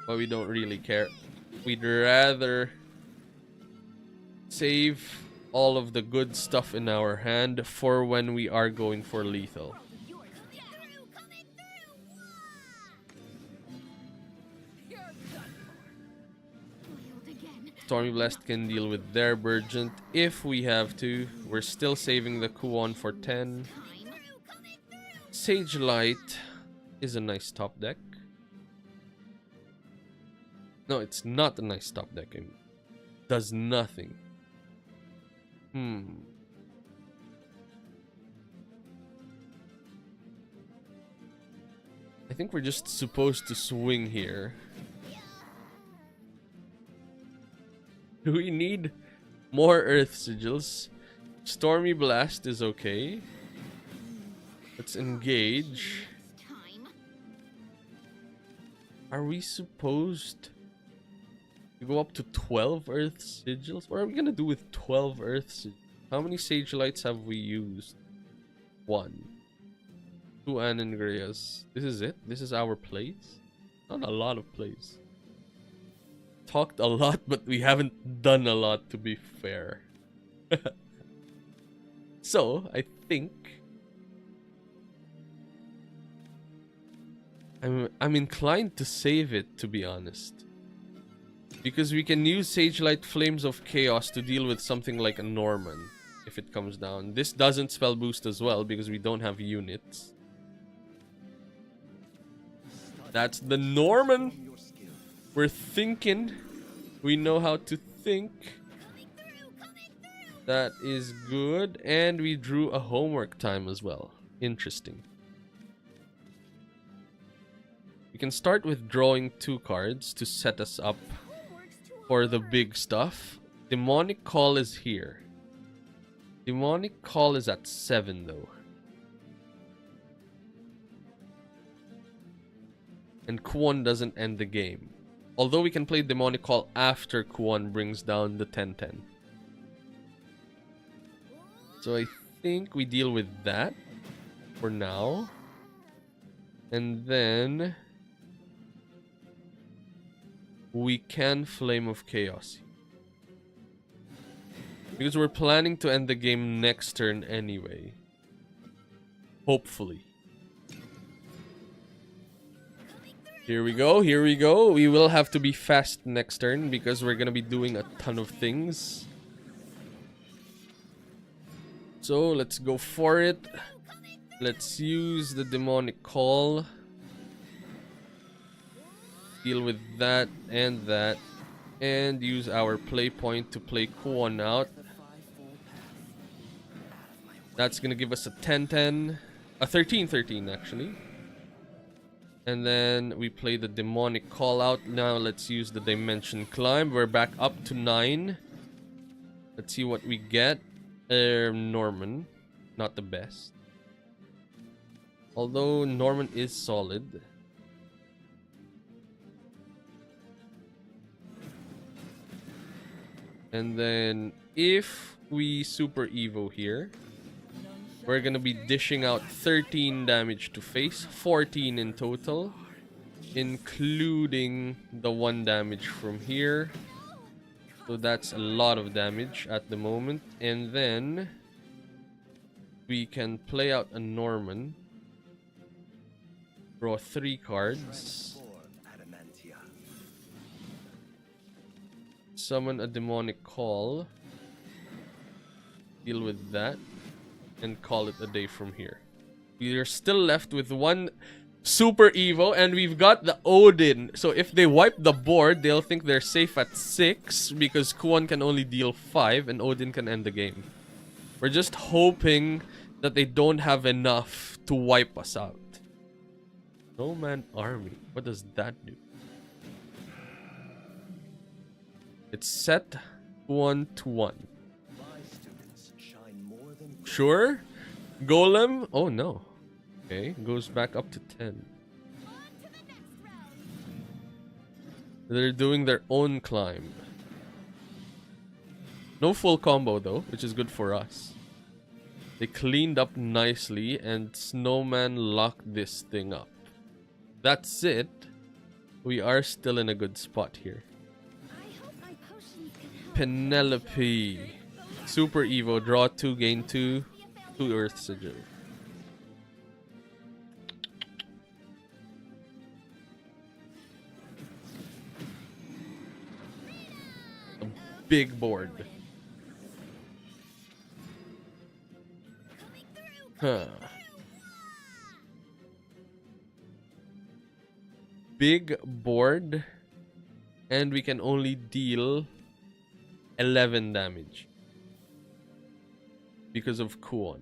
but we don't really care. we'd rather save all of the good stuff in our hand for when we are going for lethal.
You're coming through!
You're done.
Foiled again.
Stormy Blast can deal with their Burgent if we have to. We're still saving the Kuon for 10. Sage Light is a nice top deck. No, it's not a nice top deck. It does nothing. I think we're just supposed to swing here. Do we need more Earth Sigils? Stormy Blast is okay. Let's engage.
Time.
Are we supposed to go up to 12 Earth Sigils? What are we gonna do with 12 Earth Sigils? How many Sage Lights have we used? 1. 2 Anangreas. This is it? This is our plays? Not a lot of plays. Talked a lot, but we haven't done a lot, to be fair. So, I think I'm inclined to save it, to be honest. Because we can use Sagelight Flames of Chaos to deal with something like a Norman if it comes down. This doesn't spell boost as well because we don't have units. That's the Norman. We're thinking. We know how to think. That is good. And we drew a homework time as well. Interesting. We can start with drawing 2 cards to set us up for the big stuff. Demonic Call is here. Demonic Call is at 7 though. And Kuon doesn't end the game. Although we can play Demonic Call after Kuon brings down the 10-10. So I think we deal with that for now. And then we can Flame of Chaos. Because we're planning to end the game next turn anyway. Hopefully. Here we go, here we go. We will have to be fast next turn because we're gonna be doing a ton of things. So let's go for it. Let's use the Demonic Call. Deal with that. And use our play point to play Kuon out. That's gonna give us a 10-10. A 13-13 actually. And then we play the Demonic Call out. Now let's use the Dimension Climb. We're back up to 9. Let's see what we get. Norman. Not the best. Although Norman is solid. And then if we Super Evo here, we're gonna be dishing out 13 damage to face, 14 in total, including the 1 damage from here. So that's a lot of damage at the moment. And then we can play out a Norman, draw 3 cards, summon a Demonic Call, deal with that, and call it a day from here. We are still left with 1 Super Evo, and we've got the Odin. So if they wipe the board, they'll think they're safe at 6 because Kuon can only deal 5 and Odin can end the game. We're just hoping that they don't have enough to wipe us out. Snowman Army. What does that do? It's set 1-1. Sure? Golem? Oh no. Okay, goes back up to 10. They're doing their own climb. No full combo though, which is good for us. They cleaned up nicely and Snowman locked this thing up. That's it. We are still in a good spot here. Penelope. Super Evo. Draw 2, gain 2. 2 Earth Sigil. A big board. Huh. Big board. And we can only deal 11 damage. Because of Kuon.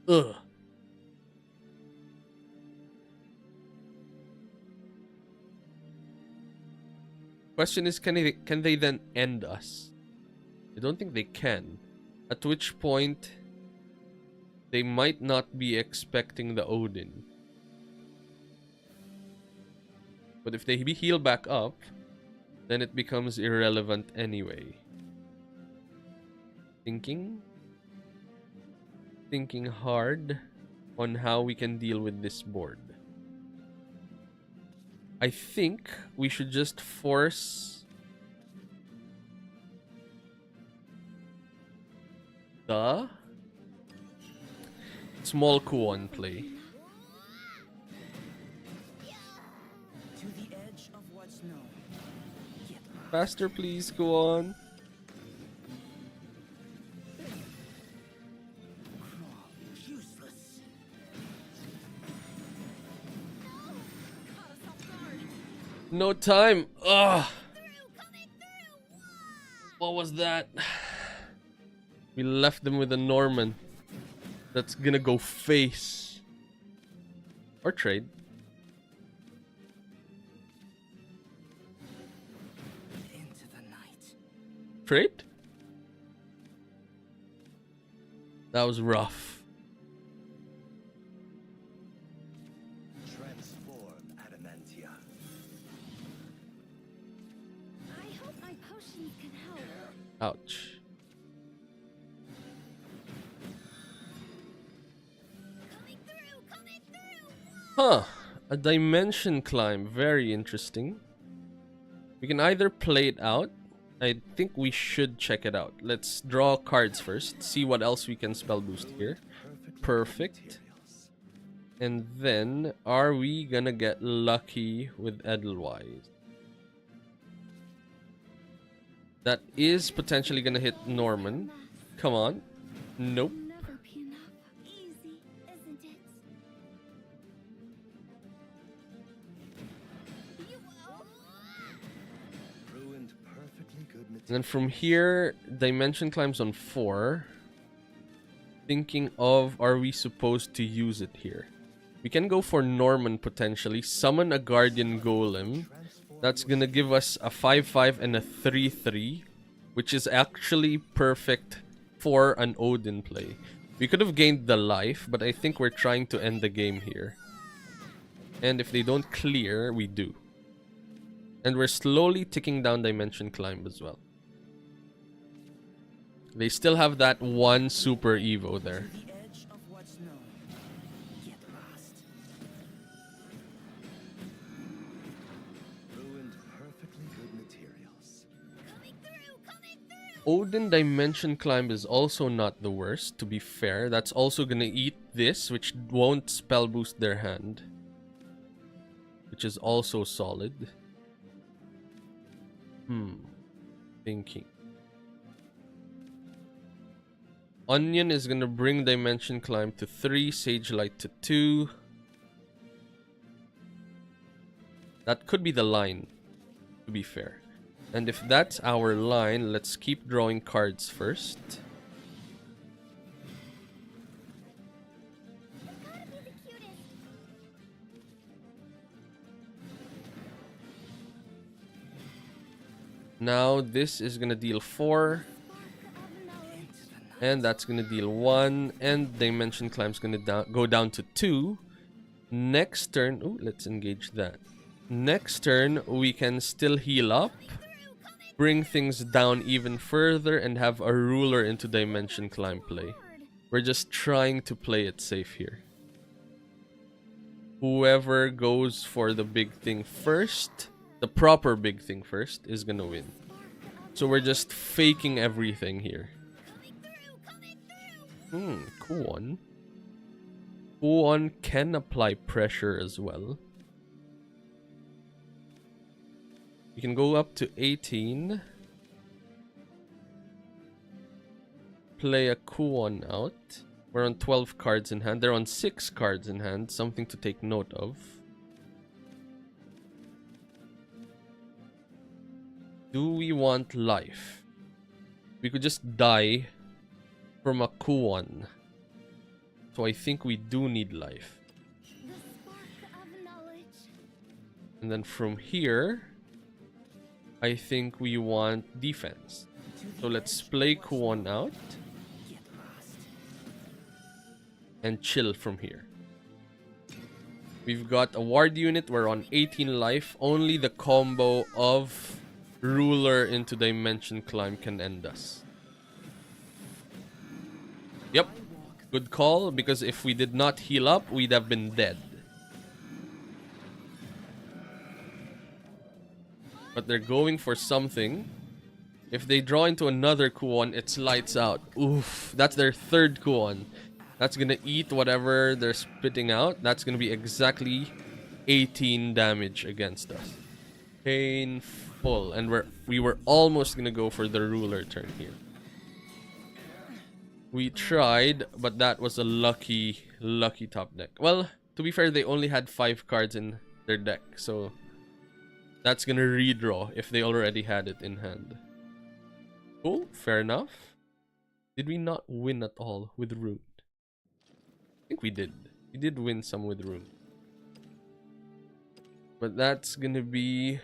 Ugh. Question is, can they then end us? I don't think they can. At which point, they might not be expecting the Odin. But if they heal back up, then it becomes irrelevant anyway. Thinking hard on how we can deal with this board. I think we should just force the small Kuon play.
To the edge of what's known. Get lost.
Faster, please, Kuon.
Crawl. Useless.
Caught us off guard.
No time. Ugh. What was that? We left them with a Norman. That's gonna go face. Or trade.
Into the night.
Trade? That was rough.
Transform Adamantia.
I hope my potions can help.
Ouch. Huh. A dimension climb. Very interesting. We can either play it out. I think we should check it out. Let's draw cards first. See what else we can spell boost here. Perfect. And then, are we gonna get lucky with Edelweiss? That is potentially gonna hit Norman. Come on. Nope.
Never be enough. Easy, isn't it? You
Ruined perfectly good
And then from here, dimension climbs on 4. Thinking of, are we supposed to use it here? We can go for Norman potentially. Summon a Guardian Golem. That's gonna give us a 5-5 and a 3-3. Which is actually perfect for an Odin play. We could have gained the life, but I think we're trying to end the game here. And if they don't clear, we do. And we're slowly ticking down Dimension Climb as well. They still have that one Super Evo there.
To the edge of what's known. Get lost.
Ruined perfectly good materials.
Odin Dimension Climb is also not the worst, to be fair. That's also gonna eat this, which won't spell boost their hand. Which is also solid. Thinking. Onion is gonna bring Dimension Climb to 3, Sage Light to 2. That could be the line, to be fair. And if that's our line, let's keep drawing cards first. Now this is gonna deal 4. And that's gonna deal 1. And Dimension Climb's gonna go down to 2. Next turn... Oh, let's engage that. Next turn, we can still heal up. Bring things down even further and have a ruler into Dimension Climb play. We're just trying to play it safe here. Whoever goes for the big thing first, the proper big thing first, is gonna win. So we're just faking everything here.
Coming through!
Cool one. Cool one can apply pressure as well. We can go up to 18. Play a cool one out. We're on 12 cards in hand. They're on 6 cards in hand. Something to take note of. Do we want life? We could just die from a cool one. So I think we do need life.
The spark of knowledge.
And then from here, I think we want defense. So let's play Kuon out and chill from here. We've got a ward unit. We're on 18 life. Only the combo of Ruler into Dimension Climb can end us. Yep. Good call, because if we did not heal up, we'd have been dead. But they're going for something. If they draw into another Kuon, it's lights out. Oof. That's their third Kuon. That's gonna eat whatever they're spitting out. That's gonna be exactly 18 damage against us. Painful. And we were almost gonna go for the ruler turn here. We tried, but that was a lucky top deck. Well, to be fair, they only had 5 cards in their deck, so that's gonna redraw if they already had it in hand. Cool, fair enough. Did we not win at all with Rune? I think we did. We did win some with Rune. But that's gonna be...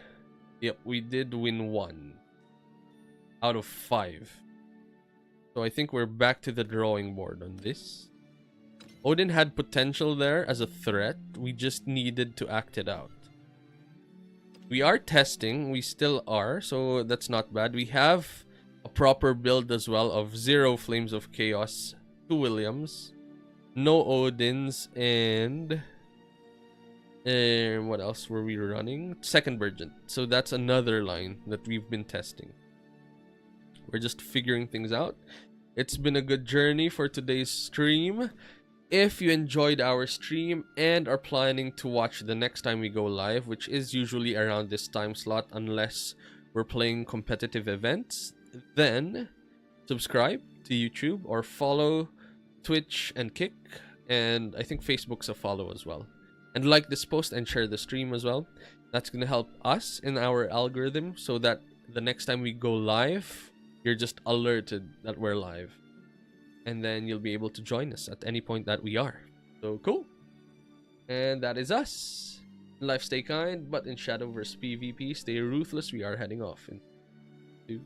Yep, we did win 1 out of 5. So I think we're back to the drawing board on this. Odin had potential there as a threat. We just needed to act it out. We are testing. We still are. So that's not bad. We have a proper build as well of 0 Flames of Chaos, 2 Williams, no Odins, and what else were we running? Second Virgin. So that's another line that we've been testing. We're just figuring things out. It's been a good journey for today's stream. If you enjoyed our stream and are planning to watch the next time we go live, which is usually around this time slot unless we're playing competitive events, then subscribe to YouTube or follow Twitch and Kick, and I think Facebook's a follow as well. And like this post and share the stream as well. That's going to help us in our algorithm so that the next time we go live, you're just alerted that we're live. And then you'll be able to join us at any point that we are. So cool. And that is us. In life, stay kind, but in Shadowverse PvP, stay ruthless. We are heading off in 2,